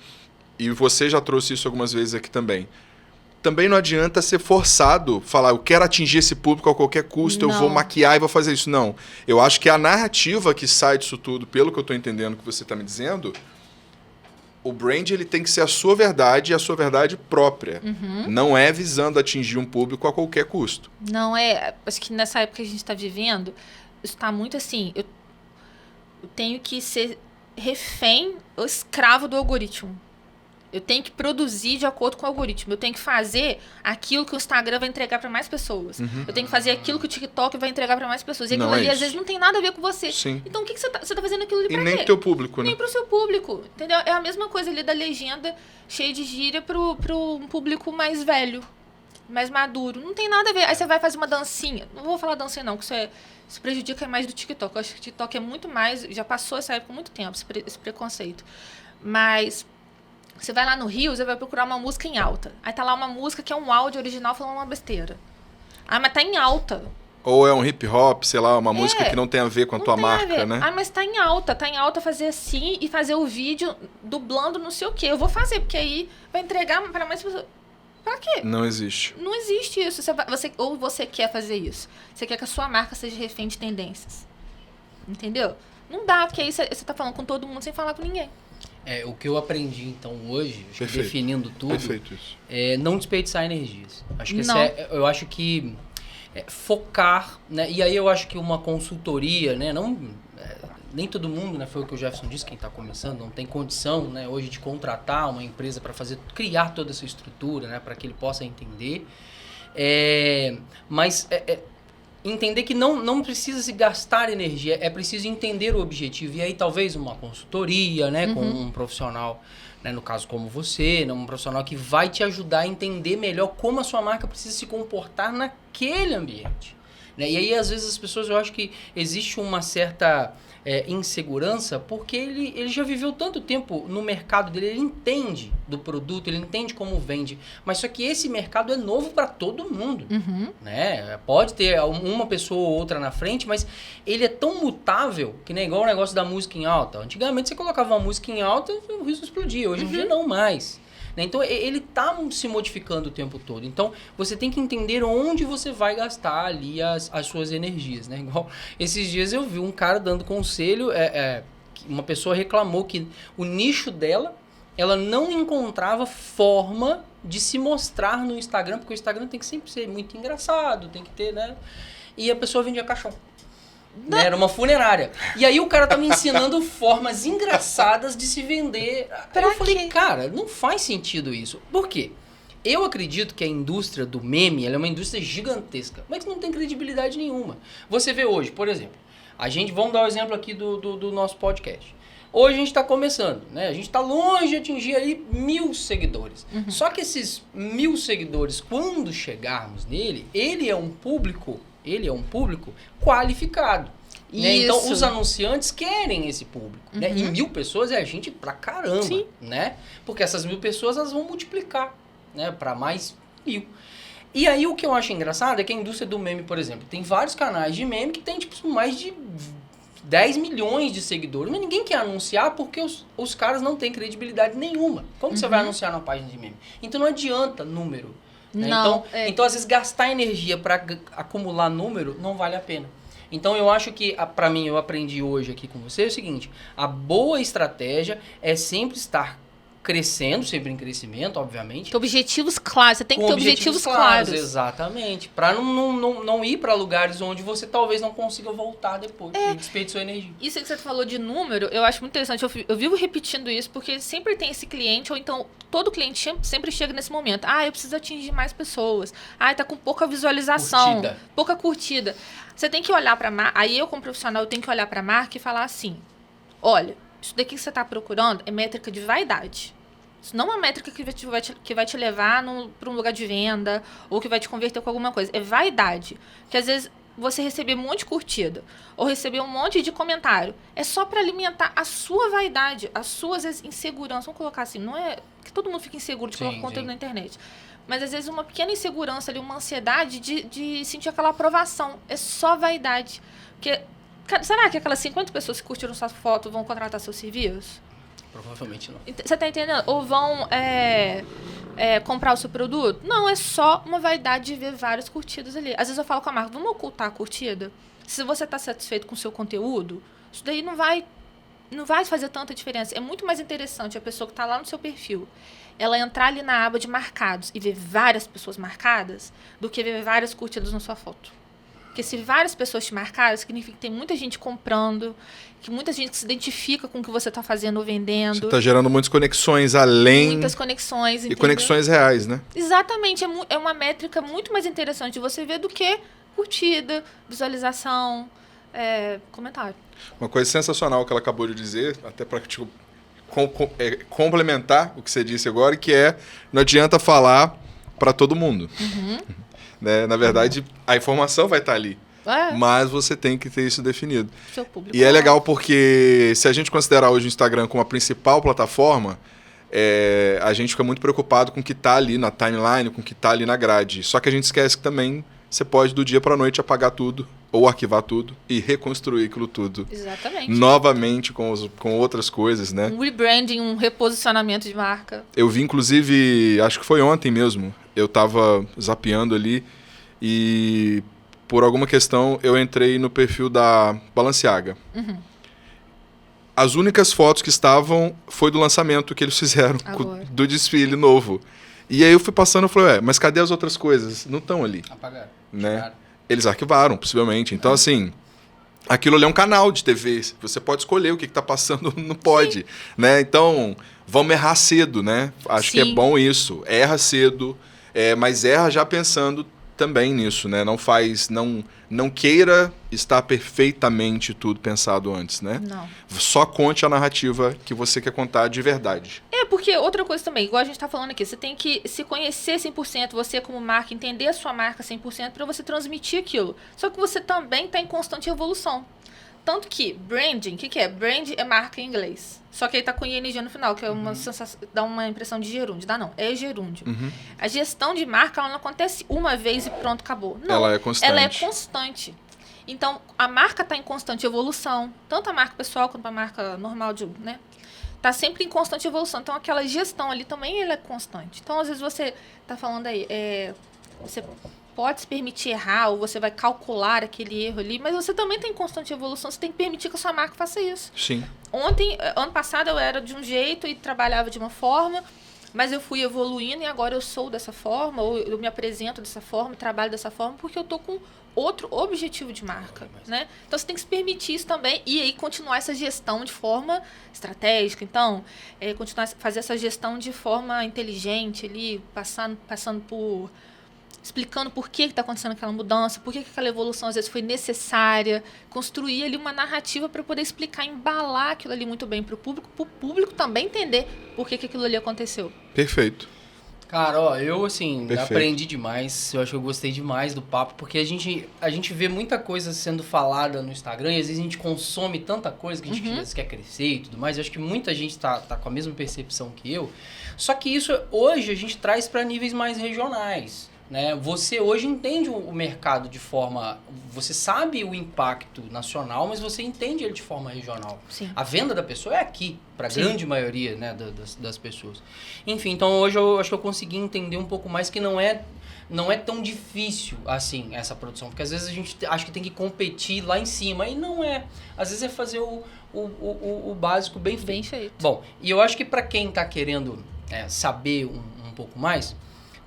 você já trouxe isso algumas vezes aqui também. Também não adianta ser forçado, falar, eu quero atingir esse público a qualquer custo, eu vou maquiar e vou fazer isso. Não. Eu acho que a narrativa que sai disso tudo, pelo que eu estou entendendo que você está me dizendo, o brand ele tem que ser a sua verdade e a sua verdade própria. Não é visando atingir um público a qualquer custo. Não é. Acho que nessa época que a gente está vivendo, isso está muito assim. Eu tenho que ser refém ou escravo do algoritmo. Eu tenho que produzir de acordo com o algoritmo. Eu tenho que fazer aquilo que o Instagram vai entregar para mais pessoas. Eu tenho que fazer aquilo que o TikTok vai entregar para mais pessoas. E aquilo ali, às vezes, não tem nada a ver com você. Sim. Então, o que você tá fazendo aquilo ali pra quê? E nem pro teu público, né? Nem pro seu público, entendeu? É a mesma coisa ali da legenda cheia de gíria pro um público mais velho, mais maduro. Não tem nada a ver. Aí você vai fazer uma dancinha. Não vou falar dancinha, não, que isso prejudica mais do TikTok. Eu acho que o TikTok é muito mais... Já passou essa época há muito tempo, esse preconceito. Mas... Você vai lá no Rio, você vai procurar uma música em alta. Aí tá lá uma música que é um áudio original falando uma besteira. Ah, mas tá em alta. Ou é um hip hop, sei lá, uma música que não tem a ver com a tua marca, né? Ah, mas tá em alta fazer assim e fazer o vídeo dublando não sei o quê. Eu vou fazer, porque aí vai entregar para mais pessoas. Pra quê? Não existe. Não existe isso. Ou você quer fazer isso. Você quer que a sua marca seja refém de tendências. Entendeu? Não dá, porque aí você tá falando com todo mundo sem falar com ninguém. O que eu aprendi, então, hoje, definindo tudo, isso. É não desperdiçar energias. Acho que eu acho que focar, né? E aí eu acho que uma consultoria, né? Nem todo mundo, né? Foi o que o Jefferson disse, quem está começando, não tem condição, né? Hoje de contratar uma empresa para criar toda essa estrutura, né? Para que ele possa entender. Mas entender que não precisa se gastar energia, é preciso entender o objetivo. E aí talvez uma consultoria, né, com um profissional, né, no caso como você, né, um profissional que vai te ajudar a entender melhor como a sua marca precisa se comportar naquele ambiente. Né? E aí às vezes as pessoas, eu acho que existe uma certa insegurança, porque ele já viveu tanto tempo no mercado dele, ele entende do produto, ele entende como vende, mas só que esse mercado é novo para todo mundo, né? Pode ter uma pessoa ou outra na frente, mas ele é tão mutável que não é igual o negócio da música em alta. Antigamente você colocava uma música em alta e o risco explodia, hoje em dia não mais. Então, ele está se modificando o tempo todo. Então, você tem que entender onde você vai gastar ali as suas energias, né? Igual, esses dias eu vi um cara dando conselho, uma pessoa reclamou que o nicho dela, ela não encontrava forma de se mostrar no Instagram, porque o Instagram tem que sempre ser muito engraçado, tem que ter, né? E a pessoa vendia caixão. Né? Era uma funerária. E aí o cara tá me ensinando formas engraçadas de se vender. Aí eu falei, cara, não faz sentido isso. Por quê? Eu acredito que a indústria do meme, ela é uma indústria gigantesca, mas não tem credibilidade nenhuma. Você vê hoje, por exemplo, vamos dar o exemplo aqui do nosso podcast. Hoje a gente está começando, né? A gente está longe de atingir aí 1.000 seguidores. Só que esses 1.000 seguidores, quando chegarmos nele, ele é um público qualificado. Né? Então, os anunciantes querem esse público. Né? E 1.000 pessoas é gente pra caramba. Sim. Né? Porque essas 1.000 pessoas elas vão multiplicar, né? Para mais 1.000. E aí o que eu acho engraçado é que a indústria do meme, por exemplo, tem vários canais de meme que tem tipo, mais de 10 milhões de seguidores, mas ninguém quer anunciar porque os caras não têm credibilidade nenhuma. Como que você vai anunciar numa página de meme? Então não adianta número. Né? Não, então, às vezes, gastar energia para acumular número não vale a pena. Então, eu acho que, para mim, eu aprendi hoje aqui com você, é o seguinte, a boa estratégia é sempre estar crescendo, sempre em crescimento, obviamente. Objetivos claros, você tem que ter objetivos claros. Exatamente, para não ir para lugares onde você talvez não consiga voltar depois, e desperdiçou energia. Isso que você falou de número, eu acho muito interessante, eu vivo repetindo isso, porque sempre tem esse cliente, ou então todo cliente sempre chega nesse momento, eu preciso atingir mais pessoas, tá com pouca visualização, pouca curtida. Você tem que olhar para a marca, aí eu como profissional, eu tenho que olhar para a marca e falar assim, olha, isso daqui que você está procurando é métrica de vaidade. Isso não é uma métrica que vai te levar para um lugar de venda ou que vai te converter com alguma coisa. É vaidade. Que às vezes você receber um monte de curtida ou receber um monte de comentário é só para alimentar a sua vaidade, as suas inseguranças. Vamos colocar assim, não é que todo mundo fica inseguro de colocar conteúdo na internet. Mas às vezes uma pequena insegurança ali, uma ansiedade de sentir aquela aprovação. É só vaidade. Porque, será que aquelas 50 pessoas que curtiram sua foto vão contratar seus serviços? Provavelmente não. Você tá entendendo? Ou vão comprar o seu produto? Não, é só uma vaidade de ver várias curtidas ali. Às vezes eu falo com a marca, vamos ocultar a curtida? Se você tá satisfeito com o seu conteúdo, isso daí não vai fazer tanta diferença. É muito mais interessante a pessoa que tá lá no seu perfil, ela entrar ali na aba de marcados e ver várias pessoas marcadas, do que ver várias curtidas na sua foto. Porque se várias pessoas te marcaram, significa que tem muita gente comprando, que muita gente se identifica com o que você está fazendo ou vendendo. Você está gerando muitas conexões além... Muitas conexões, entendeu? E conexões reais, né? Exatamente. É uma métrica muito mais interessante de você ver do que curtida, visualização, comentário. Uma coisa sensacional que ela acabou de dizer, até para complementar o que você disse agora, que não adianta falar para todo mundo. Né? Na verdade, a informação vai estar ali. Mas você tem que ter isso definido. Seu público. E é legal porque se a gente considerar hoje o Instagram como a principal plataforma, a gente fica muito preocupado com o que está ali na timeline, com o que está ali na grade. Só que a gente esquece que também você pode do dia para a noite apagar tudo ou arquivar tudo e reconstruir aquilo tudo. Exatamente. Novamente com outras coisas, né? Um rebranding, um reposicionamento de marca. Eu vi, inclusive, acho que foi ontem mesmo, eu estava zapeando ali e por alguma questão eu entrei no perfil da Balenciaga. As únicas fotos que estavam foi do lançamento que eles fizeram, do desfile novo. E aí eu fui passando e falei, mas cadê as outras coisas? Não estão ali. Apagaram. Né? Eles arquivaram, possivelmente. Então, assim, aquilo ali é um canal de TV. Você pode escolher o que está passando, não pode. Né? Então, vamos errar cedo, né? Acho que é bom isso. Erra cedo, mas erra já pensando também nisso, né? Não queira estar perfeitamente tudo pensado antes, né? Não. Só conte a narrativa que você quer contar de verdade. Porque outra coisa também, igual a gente tá falando aqui, você tem que se conhecer 100%, você como marca, entender a sua marca 100% para você transmitir aquilo. Só que você também tá em constante evolução. Tanto que branding, o que é? Brand é marca em inglês. Só que aí tá com ING no final, que é uma sensação, dá uma impressão de gerúndio. É gerúndio. A gestão de marca, ela não acontece uma vez e pronto, acabou. Não, ela é constante. Ela é constante. Então, a marca tá em constante evolução. Tanto a marca pessoal quanto a marca normal, né? Tá sempre em constante evolução. Então, aquela gestão ali também ela é constante. Então, às vezes você tá falando aí, você pode se permitir errar, ou você vai calcular aquele erro ali, mas você também tem constante evolução, você tem que permitir que a sua marca faça isso. Sim. Ano passado eu era de um jeito e trabalhava de uma forma, mas eu fui evoluindo e agora eu sou dessa forma, ou eu me apresento dessa forma, trabalho dessa forma, porque eu tô com outro objetivo de marca, né? Então, você tem que se permitir isso também e aí continuar essa gestão de forma estratégica. Então, continuar a fazer essa gestão de forma inteligente ali, passando por... explicando por que está acontecendo aquela mudança, por que aquela evolução às vezes foi necessária, construir ali uma narrativa para poder explicar, embalar aquilo ali muito bem para o público também entender por que aquilo ali aconteceu. Perfeito. Cara, ó, eu assim, Perfeito. aprendi demais, eu acho que eu gostei demais do papo, porque a gente vê muita coisa sendo falada no Instagram e às vezes a gente consome tanta coisa que a gente às vezes quer crescer e tudo mais, eu acho que muita gente tá com a mesma percepção que eu, só que isso hoje a gente traz para níveis mais regionais. Né? Você hoje entende o mercado de forma... Você sabe o impacto nacional, mas você entende ele de forma regional. Sim. A venda da pessoa é aqui, para a grande maioria, né, das pessoas. Enfim, então hoje eu acho que eu consegui entender um pouco mais que não é tão difícil assim essa produção. Porque às vezes a gente acha que tem que competir lá em cima, e não é. Às vezes é fazer o básico bem feito. Bem feito. Bom, e eu acho que para quem está querendo saber um pouco mais,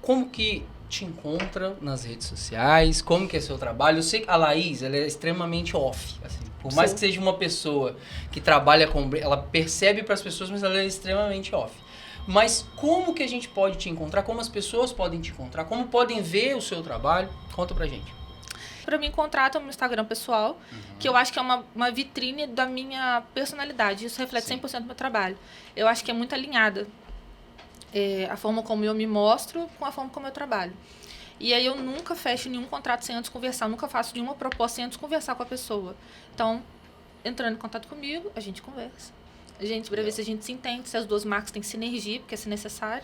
como que te encontra nas redes sociais, como que é seu trabalho? Eu sei que a Laís, ela é extremamente off, assim, por mais que seja uma pessoa que trabalha com... Ela percebe para as pessoas, mas ela é extremamente off. Mas como que a gente pode te encontrar? Como as pessoas podem te encontrar? Como podem ver o seu trabalho? Conta pra gente. Para me encontrar, no meu Instagram pessoal, que eu acho que é uma vitrine da minha personalidade. Isso reflete 100% do meu trabalho. Eu acho que é muito alinhada. A forma como eu me mostro com a forma como eu trabalho. E aí eu nunca fecho nenhum contrato sem antes conversar, nunca faço nenhuma proposta sem antes conversar com a pessoa. Então, entrando em contato comigo, a gente conversa. Pra ver se a gente se entende, se as duas marcas têm sinergia, porque é necessário.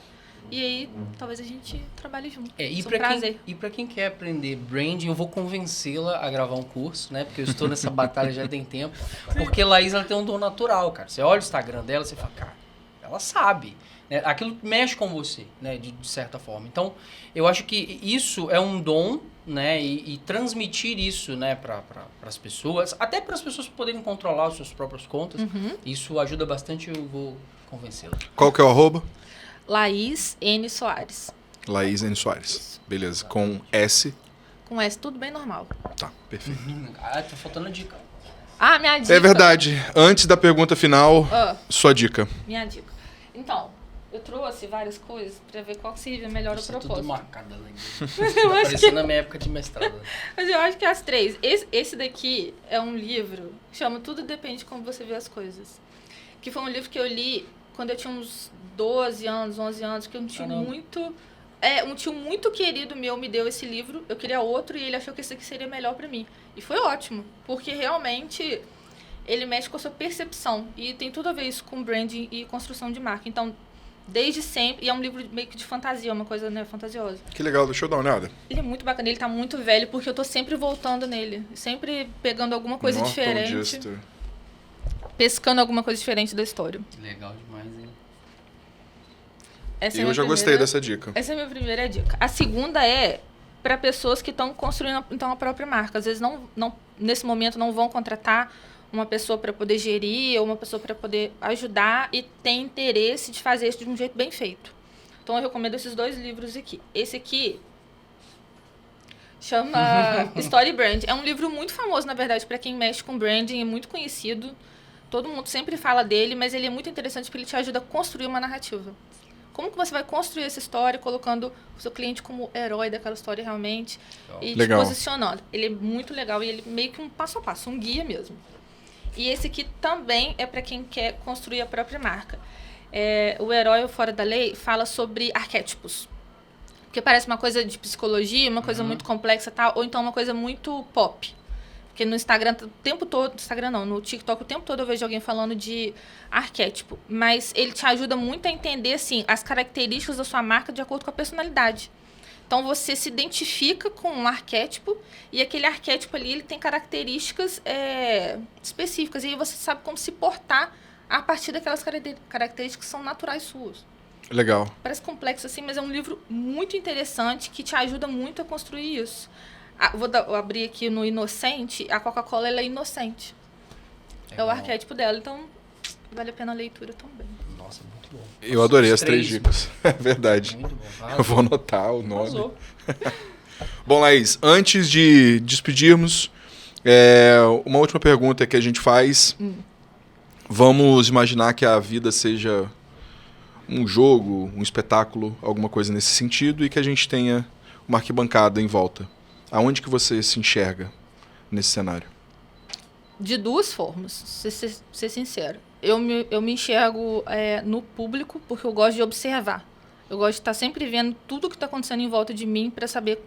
E aí, talvez a gente trabalhe junto. E é um prazer. E pra quem quer aprender branding, eu vou convencê-la a gravar um curso, né? Porque eu estou nessa batalha já tem tempo. Porque a Laís, ela tem um dom natural, cara. Você olha o Instagram dela, você fala, cara, ela sabe. Aquilo mexe com você, né, de certa forma. Então, eu acho que isso é um dom, né, e transmitir isso, né, para as pessoas, até para as pessoas poderem controlar as suas próprias contas, isso ajuda bastante, eu vou convencê-la. Qual que é o arroba? Laís N. Soares. Laís N. Soares. Beleza. Com S. Com S, tudo bem normal. Tá, perfeito. Tá faltando a dica. Minha dica. É verdade. Antes da pergunta final, sua dica. Minha dica. Então, eu trouxe várias coisas pra ver qual seria melhor o propósito. Tudo marcado lá ainda. Tá parecendo na minha época de mestrado. Mas eu acho que as três. Esse daqui é um livro, chama Tudo Depende de Como Você Vê as Coisas. Que foi um livro que eu li quando eu tinha uns 12 anos, 11 anos, que um tio um tio muito querido meu me deu esse livro. Eu queria outro e ele achou que esse aqui seria melhor pra mim. E foi ótimo, porque realmente ele mexe com a sua percepção. E tem tudo a ver isso com branding e construção de marca. Então, desde sempre, e é um livro meio que de fantasia, uma coisa, né, fantasiosa. Que legal, deixa eu dar uma olhada. Ele é muito bacana, ele tá muito velho, porque eu tô sempre voltando nele. Sempre pegando alguma coisa diferente. Juster. Pescando alguma coisa diferente da história. Legal demais, hein? Essa é Eu já gostei dessa dica. Essa é a minha primeira dica. A segunda é para pessoas que estão construindo então a própria marca. Às vezes nesse momento não vão contratar uma pessoa para poder gerir ou uma pessoa para poder ajudar e tem interesse de fazer isso de um jeito bem feito. Então eu recomendo esses dois livros aqui. Esse aqui chama Story Brand. É um livro muito famoso, na verdade, para quem mexe com branding, é muito conhecido. Todo mundo sempre fala dele, mas ele é muito interessante porque ele te ajuda a construir uma narrativa. Como que você vai construir essa história colocando o seu cliente como herói daquela história realmente e te posicionando. Ele é muito legal e ele meio que um passo a passo, um guia mesmo. E esse aqui também é para quem quer construir a própria marca. O Herói Fora da Lei fala sobre arquétipos. Porque parece uma coisa de psicologia, uma coisa muito complexa, tal, ou então uma coisa muito pop. Porque no Instagram, o tempo todo... Instagram não, no TikTok, o tempo todo eu vejo alguém falando de arquétipo. Mas ele te ajuda muito a entender, assim, as características da sua marca de acordo com a personalidade. Então, você se identifica com um arquétipo e aquele arquétipo ali, ele tem características específicas. E aí você sabe como se portar a partir daquelas características que são naturais suas. Legal. Parece complexo assim, mas é um livro muito interessante que te ajuda muito a construir isso. Vou abrir aqui no Inocente. A Coca-Cola, ela é inocente. É o arquétipo dela. Então, vale a pena a leitura também. Nossa, muito Muito bom. Eu adorei as 3 dicas. É verdade. Muito bom. Eu vou anotar o nome. Arrasou. Bom, Laís, antes de despedirmos, uma última pergunta que a gente faz. Vamos imaginar que a vida seja um jogo, um espetáculo, alguma coisa nesse sentido, e que a gente tenha uma arquibancada em volta. Aonde que você se enxerga nesse cenário? De 2 formas, ser sincero. Eu me enxergo no público porque eu gosto de observar. Eu gosto de estar sempre vendo tudo que está acontecendo em volta de mim para saber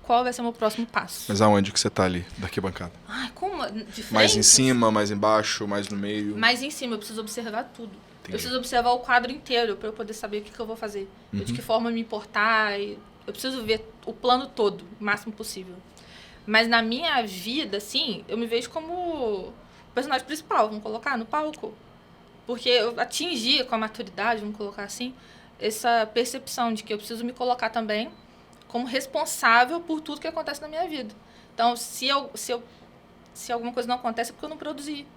qual vai ser o meu próximo passo. Mas aonde que você tá ali, da arquibancada? Ai, como? De frente? Mais em cima, mais embaixo, mais no meio? Mais em cima, eu preciso observar tudo. Entendi. Eu preciso observar o quadro inteiro para eu poder saber o que eu vou fazer. De que forma me importar. Eu preciso ver o plano todo, o máximo possível. Mas na minha vida, assim, eu me vejo como o personagem principal, vamos colocar, no palco. Porque eu atingi com a maturidade, vamos colocar assim, essa percepção de que eu preciso me colocar também como responsável por tudo que acontece na minha vida. Então, se alguma coisa não acontece, é porque eu não produzi.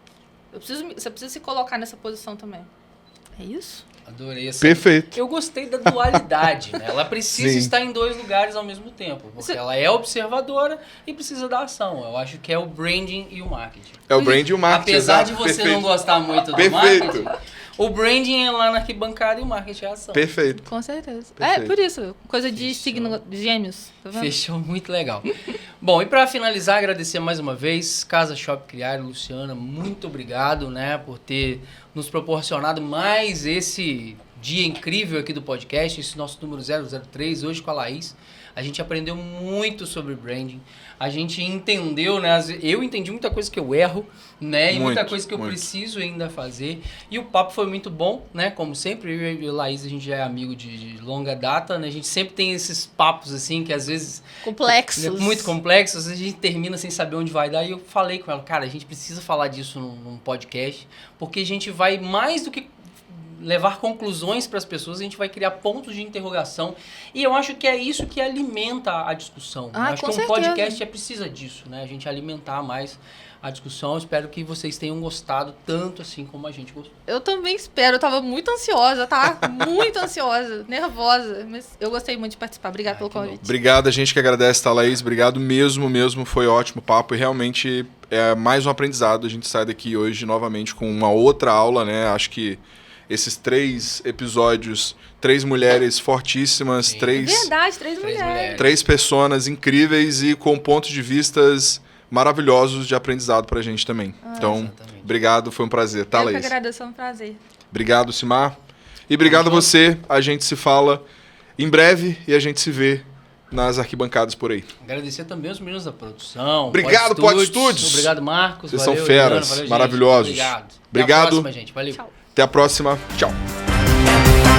Você precisa se colocar nessa posição também. É isso? Adorei essa. Perfeito. Eu gostei da dualidade, né? Ela precisa Sim. estar em 2 lugares ao mesmo tempo. Porque ela é observadora e precisa da ação. Eu acho que é o branding e o marketing. É o brand e o marketing. Apesar exato. de você Perfeito. não gostar muito do Perfeito. marketing, o branding é lá na arquibancada e o marketing é a ação. Perfeito. Com certeza. Perfeito. Por isso. Coisa de Fechou. signo de gêmeos. Tá vendo? Fechou, muito legal. Bom, e para finalizar, agradecer mais uma vez Casa Shop Criar, Luciana, muito obrigado, né, por ter nos proporcionado mais esse dia incrível aqui do podcast, esse nosso número 003, hoje com a Laís. A gente aprendeu muito sobre branding, a gente entendeu, né, eu entendi muita coisa que eu erro, né, e muita coisa que eu preciso ainda fazer, e o papo foi muito bom, né, como sempre, eu e a Laís, a gente já é amigo de longa data, né, a gente sempre tem esses papos, assim, que às vezes... Complexos. Muito complexos, a gente termina sem saber onde vai dar, e eu falei com ela, cara, a gente precisa falar disso num podcast, porque a gente vai mais do que levar conclusões para as pessoas, a gente vai criar pontos de interrogação. E eu acho que é isso que alimenta a discussão. Eu acho que um podcast precisa disso, né? A gente alimentar mais a discussão. Eu espero que vocês tenham gostado tanto assim como a gente gostou. Eu também espero. Eu tava muito ansiosa, tá? Muito ansiosa, nervosa. Mas eu gostei muito de participar. Obrigada pelo convite. Obrigado, a gente que agradece, tá, Laís? Obrigado mesmo. Foi ótimo o papo e realmente é mais um aprendizado. A gente sai daqui hoje novamente com uma outra aula, né? Acho que esses 3 episódios, 3 mulheres fortíssimas, Sim. 3... Verdade, 3 mulheres. 3 pessoas incríveis e com pontos de vistas maravilhosos de aprendizado pra gente também. Então, exatamente. obrigado, foi um prazer, tá, Eu que Laís? agradeço, é um prazer. Obrigado, Simar. E obrigado a você, a gente se fala em breve e a gente se vê nas arquibancadas por aí. Agradecer também os meninos da produção. Obrigado, Pod Studios. Obrigado, Marcos. Vocês valeu, são feras, Eliana, valeu, gente. maravilhosos. Obrigado. Obrigado. Até a próxima, gente. Valeu. Tchau. Até a próxima. Tchau.